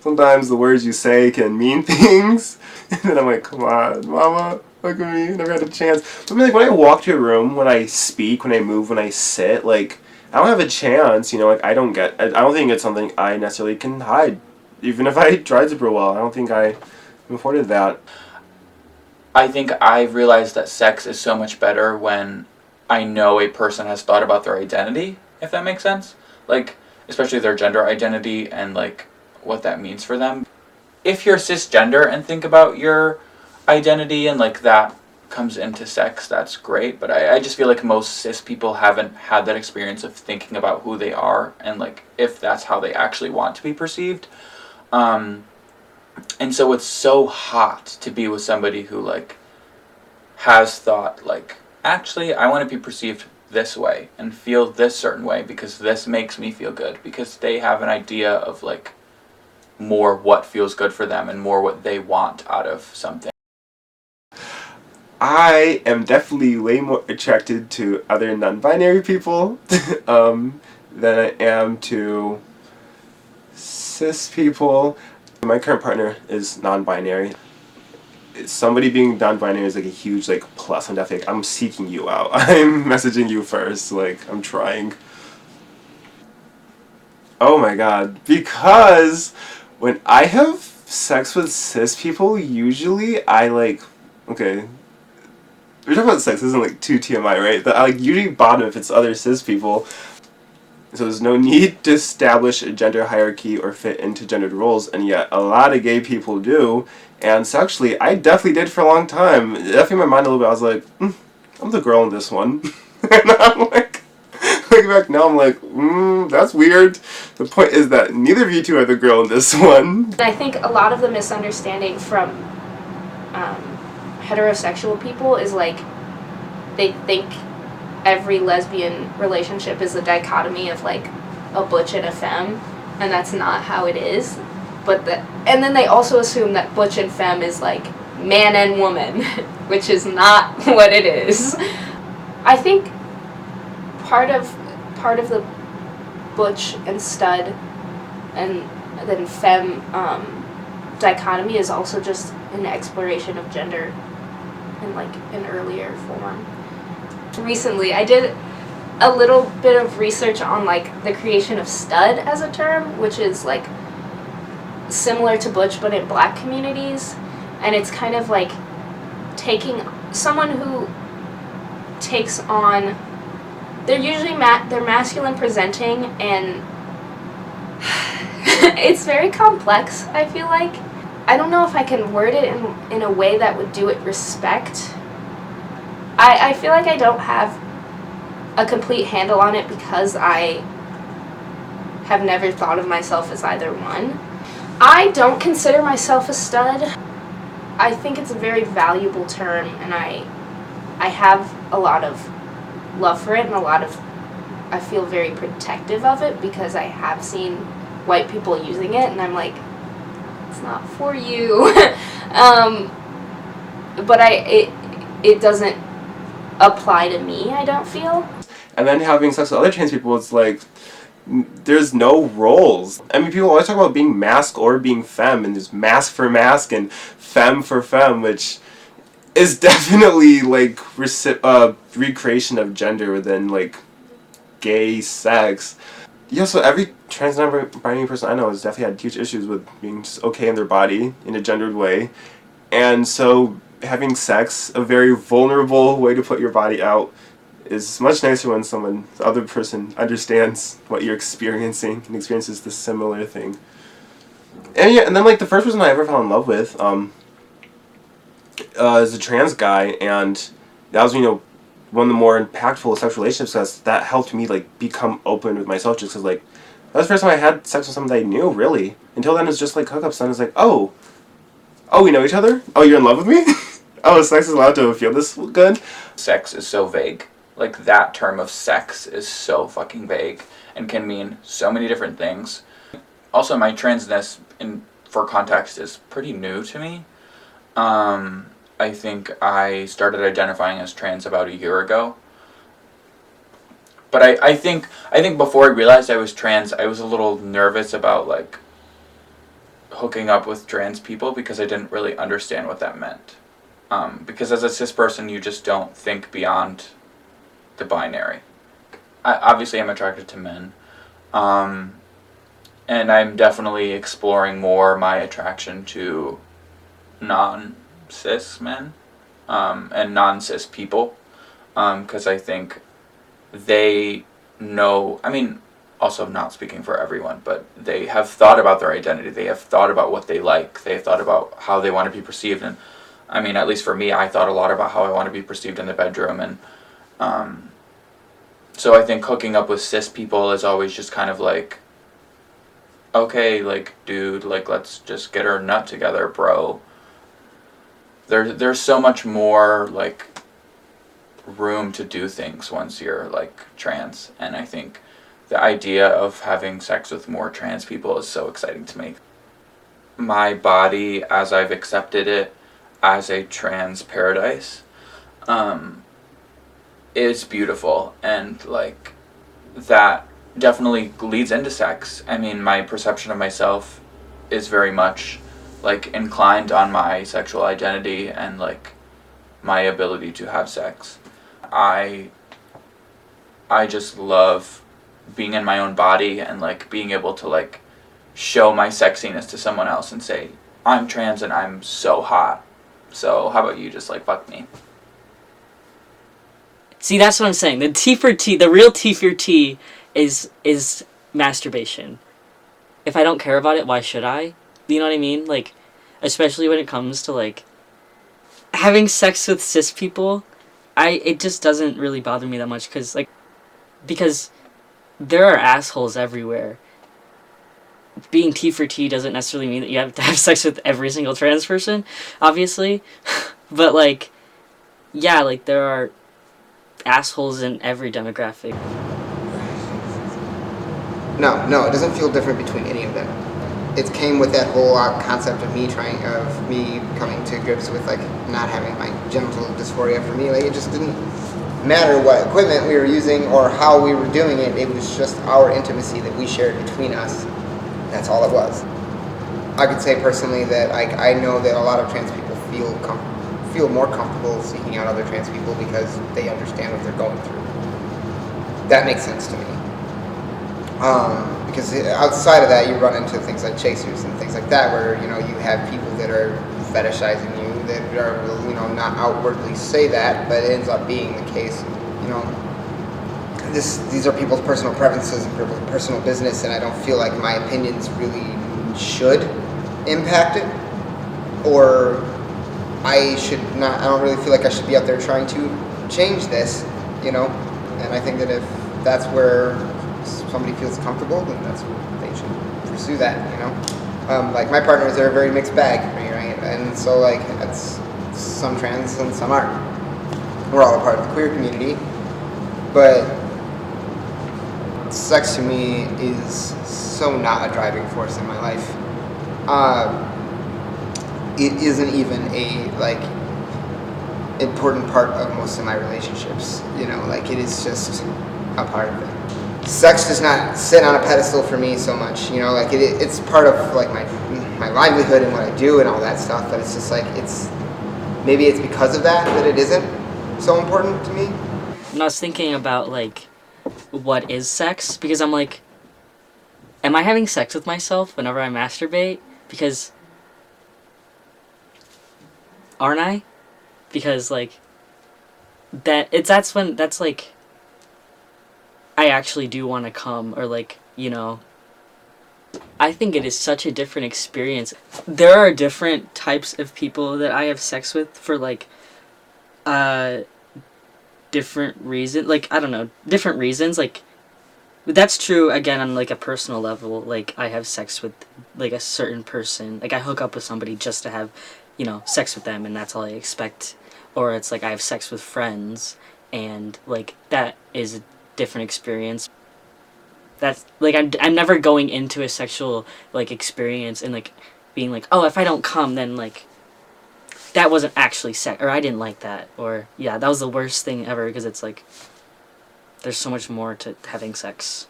sometimes the words you say can mean things. And then I'm like, come on, mama, look at me, never had a chance. But I mean, like, when I walk to a room, when I speak, when I move, when I sit, like, I don't have a chance, you know, like, I don't think it's something I necessarily can hide. Even if I tried super well, I don't think I afforded that. I think I've realized that sex is so much better when I know a person has thought about their identity, if that makes sense. Like, especially their gender identity and, like, what that means for them. If you're cisgender and think about your identity and, like, that comes into sex, that's great. But I just feel like most cis people haven't had that experience of thinking about who they are and, like, if that's how they actually want to be perceived. And so it's so hot to be with somebody who, like, has thought, like, actually, I want to be perceived this way and feel this certain way because this makes me feel good, because they have an idea of, like, more what feels good for them and more what they want out of something. I am definitely way more attracted to other non-binary people than I am to cis people. My current partner is non-binary. Somebody being non-binary is like a huge like plus. I'm definitely, I'm seeking you out. I'm messaging you first. Like, I'm trying. Oh my god. Because when I have sex with cis people, usually I like, okay, we're talking about sex, this isn't like too TMI, right? But I like usually bottom if it's other cis people. So there's no need to establish a gender hierarchy or fit into gendered roles, and yet a lot of gay people do. And sexually, I definitely did for a long time. Definitely in my mind a little bit, I was like, I'm the girl in this one. And I'm like, looking back now, I'm like, that's weird. The point is that neither of you two are the girl in this one. And I think a lot of the misunderstanding from heterosexual people is like they think every lesbian relationship is a dichotomy of like a butch and a femme, and that's not how it is. And then they also assume that butch and femme is like man and woman, which is not what it is. I think part of the butch and stud and then femme dichotomy is also just an exploration of gender in like an earlier form. Recently, I did a little bit of research on like the creation of stud as a term, which is like similar to butch but in black communities, and it's kind of like taking someone who takes on, they're usually they're masculine presenting, and it's very complex. I feel like I don't know if I can word it in a way that would do it respect. I feel like I don't have a complete handle on it because I have never thought of myself as either one. I don't consider myself a stud. I think it's a very valuable term, and I have a lot of love for it, and I feel very protective of it because I have seen white people using it, and I'm like, it's not for you. But it doesn't apply to me, I don't feel. And then having sex with other trans people, it's like, there's no roles. I mean, people always talk about being masc or being femme, and there's masc for masc and femme for femme, which is definitely like recreation of gender within like gay sex. Yeah, so every trans non-binary person I know has definitely had huge issues with being just okay in their body in a gendered way, and so having sex, a very vulnerable way to put your body out, is much nicer when the other person understands what you're experiencing and experiences the similar thing. And yeah, and then like the first person I ever fell in love with is a trans guy, and that was, one of the more impactful sexual relationships, because that helped me like become open with myself, just because like that was the first time I had sex with someone that I knew, really. Until then it was just like hookups, and it's like, oh, we know each other? Oh, you're in love with me? Oh, sex is allowed to feel this good? Sex is so vague. Like, that term of sex is so fucking vague and can mean so many different things. Also, my transness, for context, is pretty new to me. I think I started identifying as trans about a year ago. But I think before I realized I was trans, I was a little nervous about, like, hooking up with trans people because I didn't really understand what that meant. Because as a cis person, you just don't think beyond the binary. Obviously, I'm attracted to men. And I'm definitely exploring more my attraction to non-cis men and non-cis people. Because I think they know, I mean, also not speaking for everyone, but they have thought about their identity. They have thought about what they like. They have thought about how they want to be perceived. And I mean, at least for me, I thought a lot about how I want to be perceived in the bedroom. And so I think hooking up with cis people is always just kind of like, okay, like, dude, like, let's just get our nut together, bro. There's so much more, like, room to do things once you're, like, trans. And I think the idea of having sex with more trans people is so exciting to me. My body, as I've accepted it as a trans paradise, is beautiful, and like that definitely leads into sex. I mean, my perception of myself is very much like inclined on my sexual identity and like my ability to have sex. I just love being in my own body and like being able to like show my sexiness to someone else and say, I'm trans and I'm so hot. So how about you just like fuck me? See, that's what I'm saying. The T for T, the real T for T is masturbation. If I don't care about it, why should I? You know what I mean? Like, especially when it comes to like having sex with cis people, it just doesn't really bother me that much because there are assholes everywhere. Being T for T doesn't necessarily mean that you have to have sex with every single trans person, obviously. But like, yeah, like there are assholes in every demographic. No, it doesn't feel different between any of them. It came with that whole concept of me coming to grips with like not having my genital dysphoria. For me, like it just didn't matter what equipment we were using or how we were doing it. It was just our intimacy that we shared between us. That's all it was. I could say personally that I know that a lot of trans people feel more comfortable seeking out other trans people because they understand what they're going through. That makes sense to me. Because outside of that, you run into things like chasers and things like that, where you have people that are fetishizing you, that are not outwardly say that, but it ends up being the case. These are people's personal preferences and personal business, and I don't feel like my opinions really should impact it, or I don't really feel like I should be out there trying to change this, And I think that if that's where somebody feels comfortable, then that's what they should pursue that, Like my partners are a very mixed bag for me, right? And so like that's some trans and some aren't. We're all a part of the queer community, but sex to me is so not a driving force in my life. It isn't even a important part of most of my relationships, like it is just a part of it. Sex does not sit on a pedestal for me so much, like it's part of like my livelihood and what I do and all that stuff, but it's just like maybe it's because of that it isn't so important to me. And I was thinking about like what is sex, because I'm like, am I having sex with myself whenever I masturbate? Because aren't I? Because like that's like I actually do want to come, or like, I think it is such a different experience. There are different types of people that I have sex with for like different reasons, like I don't know, different reasons, like that's true again on like a personal level. Like I have sex with like a certain person, like I hook up with somebody just to have sex with them, and that's all I expect. Or it's like I have sex with friends, and like that is a different experience. That's like I'm never going into a sexual like experience and like being like, oh, if I don't come, then like that wasn't actually sex, or I didn't like that, or yeah, that was the worst thing ever, because it's like there's so much more to having sex.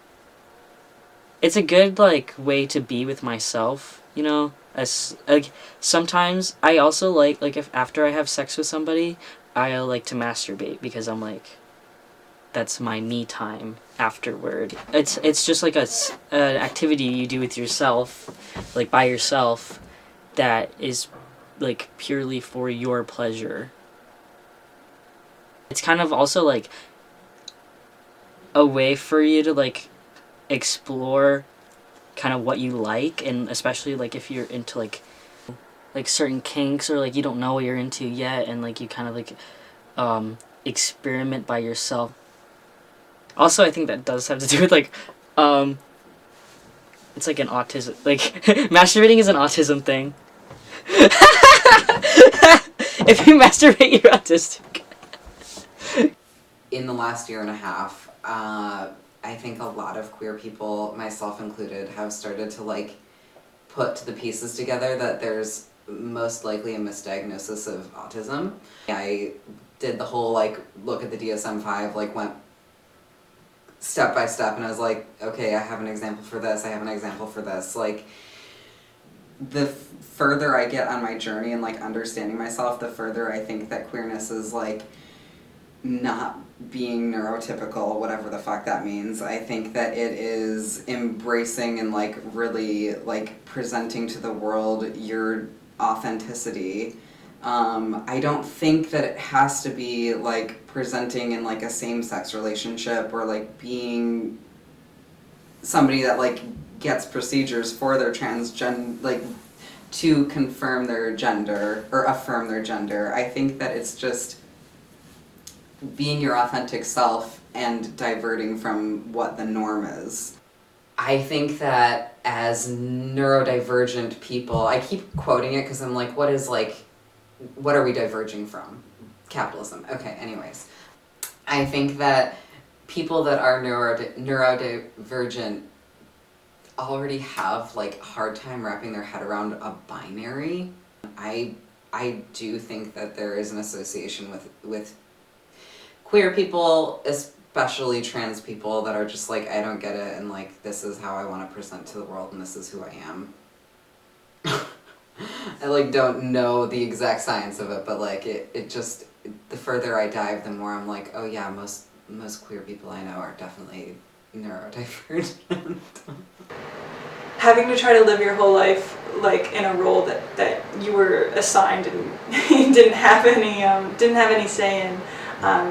It's a good like way to be with myself, as like sometimes I also like if after I have sex with somebody, I like to masturbate, because I'm like, that's my me time afterward. It's just like an activity you do with yourself, like by yourself, that is like purely for your pleasure. It's kind of also like a way for you to like explore kind of what you like, and especially like if you're into like certain kinks, or like you don't know what you're into yet, and like you kind of like experiment by yourself. Also, I think that does have to do with like it's like an autism, like masturbating is an autism thing. If you masturbate, you're autistic. In the last year and a half, I think a lot of queer people, myself included, have started to like put the pieces together that there's most likely a misdiagnosis of autism. I did the whole like look at the DSM-5, like went step by step, and I was like, okay, I have an example for this, I have an example for this. Like the further I get on my journey and like understanding myself, the further I think that queerness is like not being neurotypical, whatever the fuck that means. I think that it is embracing and like really like presenting to the world your authenticity. I don't think that it has to be like presenting in like a same-sex relationship, or like being somebody that like gets procedures for their like to confirm their gender or affirm their gender. I think that it's just being your authentic self and diverting from what the norm is. I think that as neurodivergent people, I keep quoting it because I'm like, what is like what are we diverging from? Capitalism. Okay, anyways. I think that people that are neurodivergent already have like hard time wrapping their head around a binary. I do think that there is an association with queer people, especially trans people, that are just like, I don't get it, and like, this is how I want to present to the world, and this is who I am. I like don't know the exact science of it, but like it just, the further I dive, the more I'm like, oh yeah, most queer people I know are definitely neurodivergent. Having to try to live your whole life like in a role that you were assigned and you didn't have any say in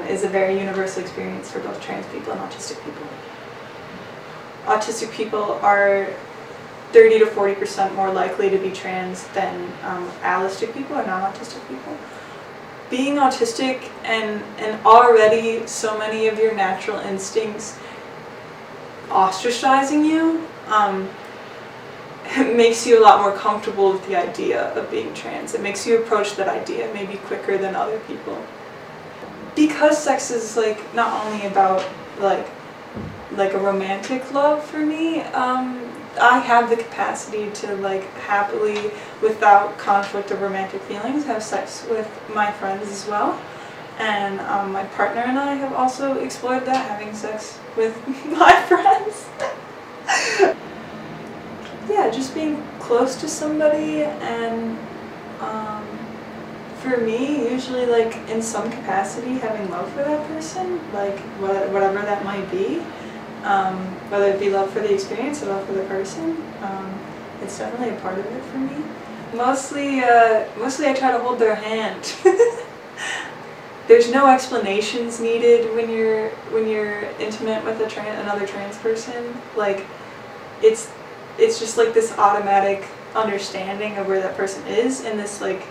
is a very universal experience for both trans people and autistic people. Autistic people are 30 to 40% more likely to be trans than allistic people or non-autistic people. Being autistic and already so many of your natural instincts ostracizing you it makes you a lot more comfortable with the idea of being trans. It makes you approach that idea maybe quicker than other people. Because sex is like not only about like a romantic love for me, I have the capacity to like happily, without conflict of romantic feelings, have sex with my friends as well. And my partner and I have also explored that, having sex with my friends. Yeah, just being close to somebody, and for me, usually like in some capacity having love for that person, like whatever that might be, whether it be love for the experience or love for the person, it's definitely a part of it for me. Mostly I try to hold their hand. There's no explanations needed when you're intimate with another trans person. Like, it's just like this automatic understanding of where that person is, and this like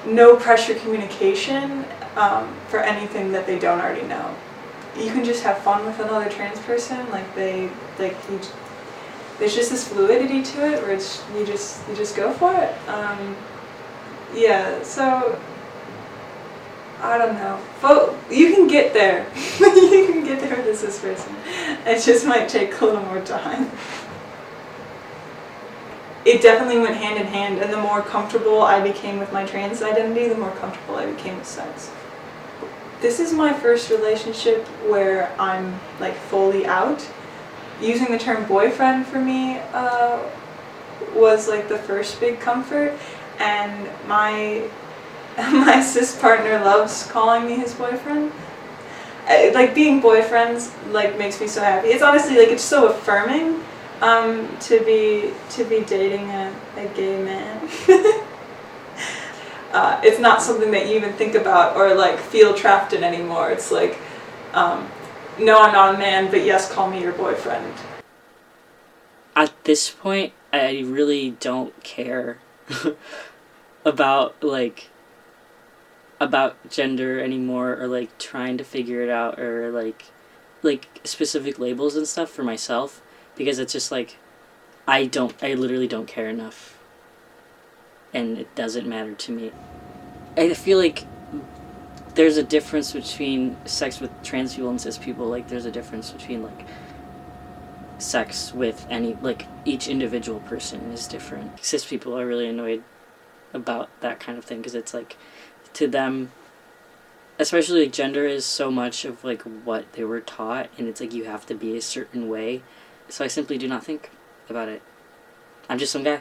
no pressure communication for anything that they don't already know. You can just have fun with another trans person. There's just this fluidity to it where it's you just go for it. Yeah, so I don't know. You can get there. You can get there with a cis person. It just might take a little more time. It definitely went hand in hand, and the more comfortable I became with my trans identity, the more comfortable I became with sex. This is my first relationship where I'm like fully out. Using the term boyfriend for me was like the first big comfort, and my cis partner loves calling me his boyfriend. Like being boyfriends like makes me so happy. It's honestly like it's so affirming to be dating a gay man. It's not something that you even think about or like feel trapped in anymore. It's like, no, I'm not a man, but yes, call me your boyfriend. At this point, I really don't care about gender anymore, or like trying to figure it out, or like specific labels and stuff for myself, because it's just like I literally don't care enough, and it doesn't matter to me. I feel like there's a difference between sex with trans people and cis people. Like there's a difference between like sex with each individual person is different. Cis people are really annoyed about that kind of thing, because it's like, to them, especially like gender is so much of like what they were taught, and it's like you have to be a certain way. So I simply do not think about it. I'm just some guy.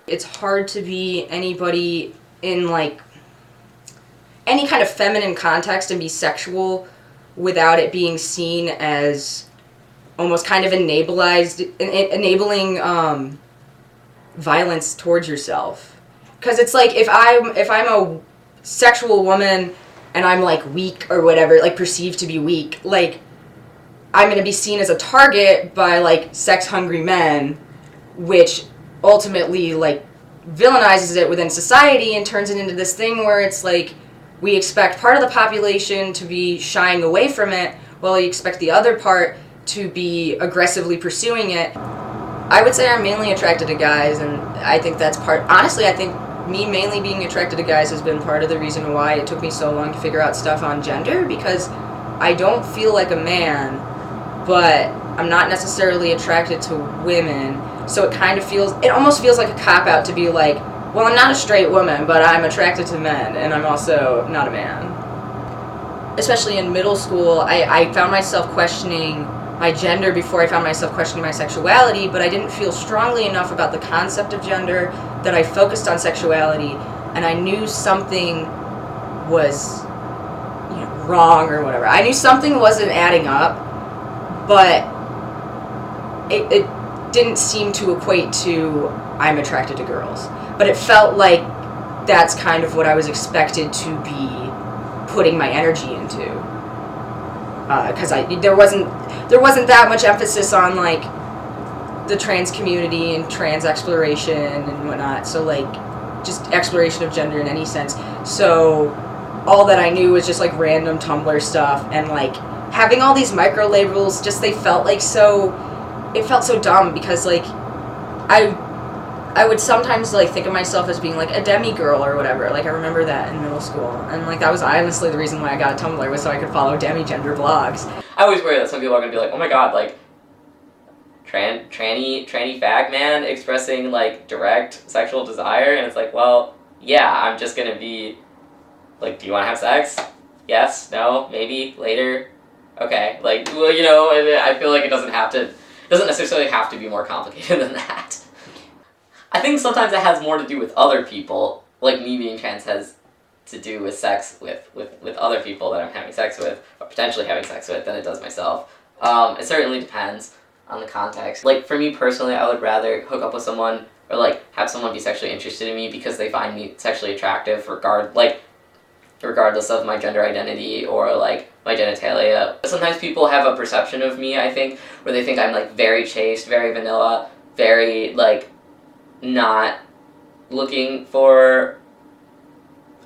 It's hard to be anybody in like any kind of feminine context and be sexual without it being seen as almost kind of enabling violence towards yourself. Because it's like if I'm a sexual woman and I'm like weak or whatever, like perceived to be weak, like I'm gonna be seen as a target by like sex-hungry men, which ultimately like villainizes it within society and turns it into this thing where it's like we expect part of the population to be shying away from it while we expect the other part to be aggressively pursuing it. I would say I'm mainly attracted to guys, and I think that's honestly, I think me mainly being attracted to guys has been part of the reason why it took me so long to figure out stuff on gender, because I don't feel like a man, but I'm not necessarily attracted to women, so it almost feels like a cop-out to be like, well, I'm not a straight woman, but I'm attracted to men, and I'm also not a man. Especially in middle school, I found myself questioning my gender before I found myself questioning my sexuality, but I didn't feel strongly enough about the concept of gender that I focused on sexuality, and I knew something was wrong or whatever. I knew something wasn't adding up, but it didn't seem to equate to I'm attracted to girls. But it felt like that's kind of what I was expected to be putting my energy into. Because there wasn't that much emphasis on like the trans community and trans exploration and whatnot. So like just exploration of gender in any sense. So all that I knew was just like random Tumblr stuff, and like having all these micro labels, just it felt so dumb, because like I would sometimes like think of myself as being like a demi-girl or whatever. Like I remember that in middle school, and like that was honestly the reason why I got a Tumblr, was so I could follow demi-gender blogs. I always worry that some people are gonna be like, oh my god, like tranny fag man expressing like direct sexual desire, and it's like, well, yeah, I'm just gonna be like, do you want to have sex? Yes, no, maybe, later, okay. Like, well, I feel like it doesn't necessarily have to be more complicated than that. I think sometimes it has more to do with other people, like me being trans has to do with sex with other people that I'm having sex with, or potentially having sex with, than it does myself. It certainly depends on the context. Like, for me personally, I would rather hook up with someone, or like have someone be sexually interested in me because they find me sexually attractive, regardless of my gender identity or like my genitalia. Sometimes people have a perception of me, I think, where they think I'm like very chaste, very vanilla, very like not looking for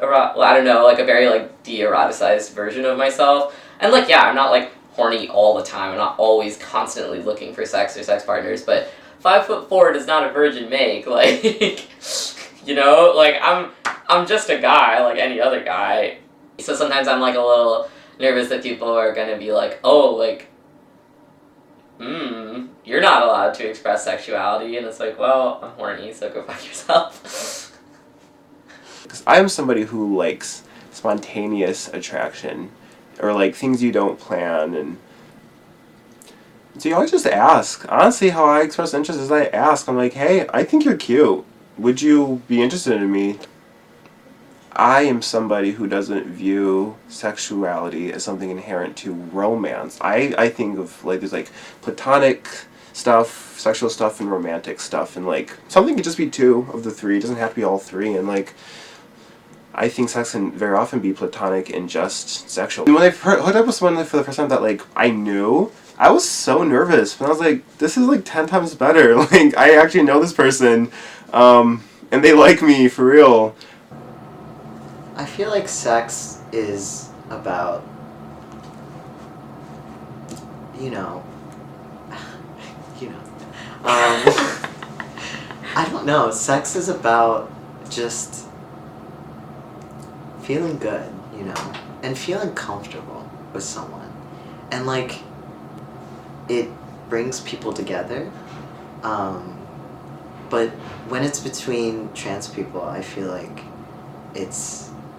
like a very like de-eroticized version of myself. And like, yeah, I'm not like horny all the time. I'm not always constantly looking for sex or sex partners, but 5'4" does not a virgin make. Like, like I'm just a guy like any other guy. So sometimes I'm like a little nervous that people are gonna be like, oh, like, you're not allowed to express sexuality, and it's like, well, I'm horny, so go fuck yourself. Because I'm somebody who likes spontaneous attraction, or like things you don't plan, and so you always just ask. Honestly, how I express interest is I ask. I'm like, hey, I think you're cute. Would you be interested in me? I am somebody who doesn't view sexuality as something inherent to romance. I think of like there's like platonic stuff, sexual stuff, and romantic stuff, and like something could just be two of the three. It doesn't have to be all three. And like I think sex can very often be platonic and just sexual. When I hooked up with someone for the first time that like I knew, I was so nervous. But I was like, this is like 10 times better. Like I actually know this person, and they like me for real. I feel like sex is about, I don't know. Sex is about just feeling good, and feeling comfortable with someone. And like, it brings people together. But when it's between trans people, I feel like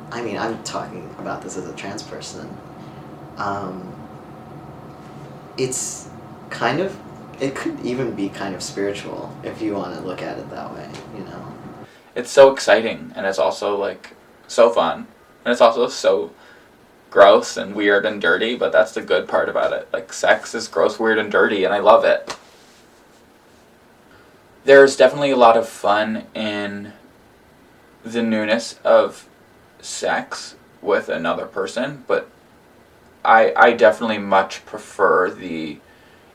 I'm talking about this as a trans person. It's kind of, it could even be kind of spiritual if you want to look at it that way, It's so exciting, and it's also like so fun, and it's also so gross and weird and dirty, but that's the good part about it. Like, sex is gross, weird, and dirty, and I love it. There's definitely a lot of fun in the newness of sex with another person, but I definitely much prefer the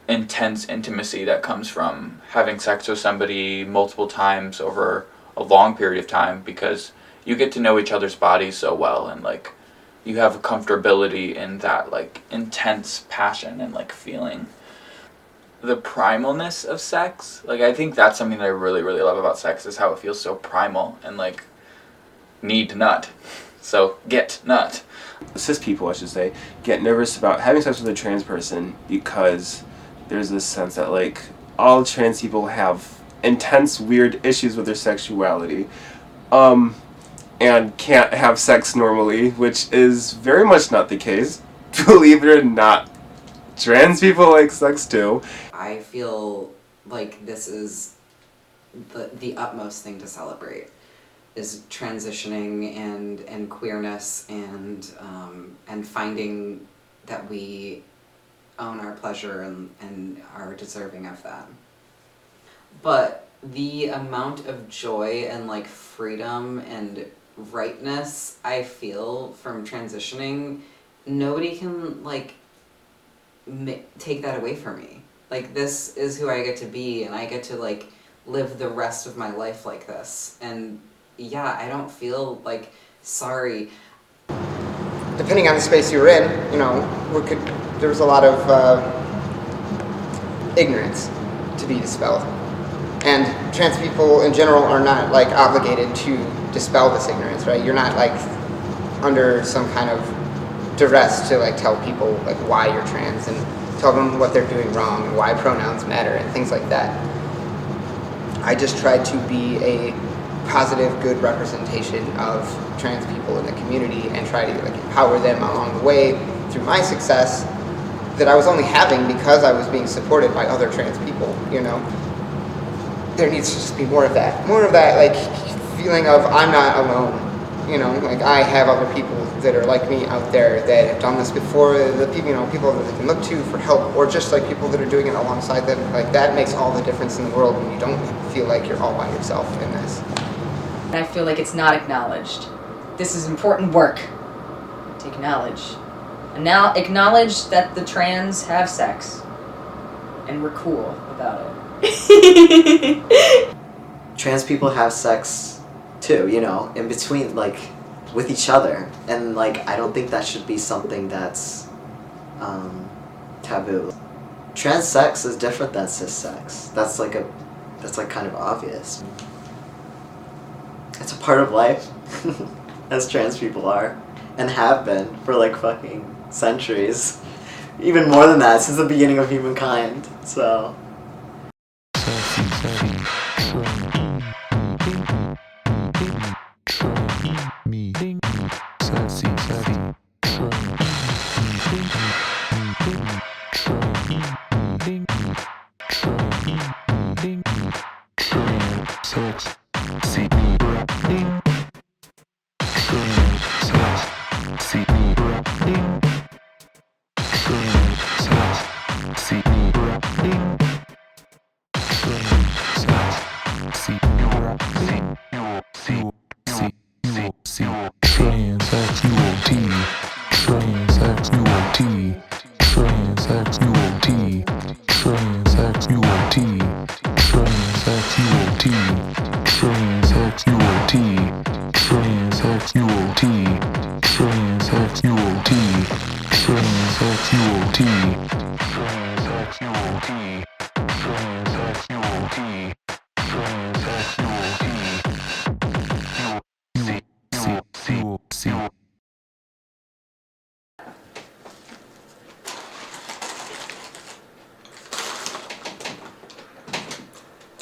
intense intimacy that comes from having sex with somebody multiple times over a long period of time, because you get to know each other's bodies so well, and like you have a comfortability in that like intense passion and like feeling. The primalness of sex, like I think that's something that I really, really love about sex, is how it feels so primal, and like need nut. So get nut. Cis people, I should say, get nervous about having sex with a trans person because there's this sense that, like, all trans people have intense, weird issues with their sexuality, and can't have sex normally, which is very much not the case. Believe it or not, trans people like sex too. I feel like this is the utmost thing to celebrate, is transitioning and queerness and finding that we own our pleasure and are deserving of that. But the amount of joy and like freedom and rightness I feel from transitioning, nobody can like take that away from me. Like, this is who I get to be, and I get to like live the rest of my life like this. And yeah, I don't feel like sorry. Depending on the space you were in, you know, there was a lot of ignorance to be dispelled. And trans people in general are not like obligated to dispel this ignorance, right? You're not like under some kind of duress to like tell people like why you're trans and tell them what they're doing wrong and why pronouns matter and things like that. I just tried to be a positive, good representation of trans people in the community and try to like empower them along the way through my success that I was only having because I was being supported by other trans people, you know? There needs to just be more of that like feeling of I'm not alone, you know, like I have other people that are like me out there that have done this before, the people, you know, people that they can look to for help, or just like people that are doing it alongside them. Like, that makes all the difference in the world when you don't feel like you're all by yourself in this. And I feel like it's not acknowledged. This is important work to acknowledge. And now acknowledge that the trans have sex. And we're cool about it. Trans people have sex too, you know, in between, like, with each other. And, like, I don't think that should be something that's taboo. Trans sex is different than cis sex. That's kind of obvious. It's a part of life, as trans people are, and have been for like fucking centuries. Even more than that, since the beginning of humankind, so.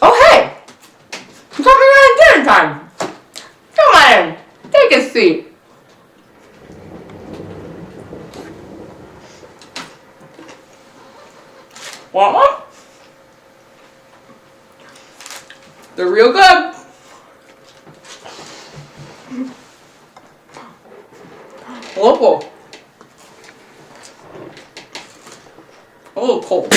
Oh, hey! I'm talking about dinner time! Come on, take a seat. Want one? They're real good. Local. A little cold.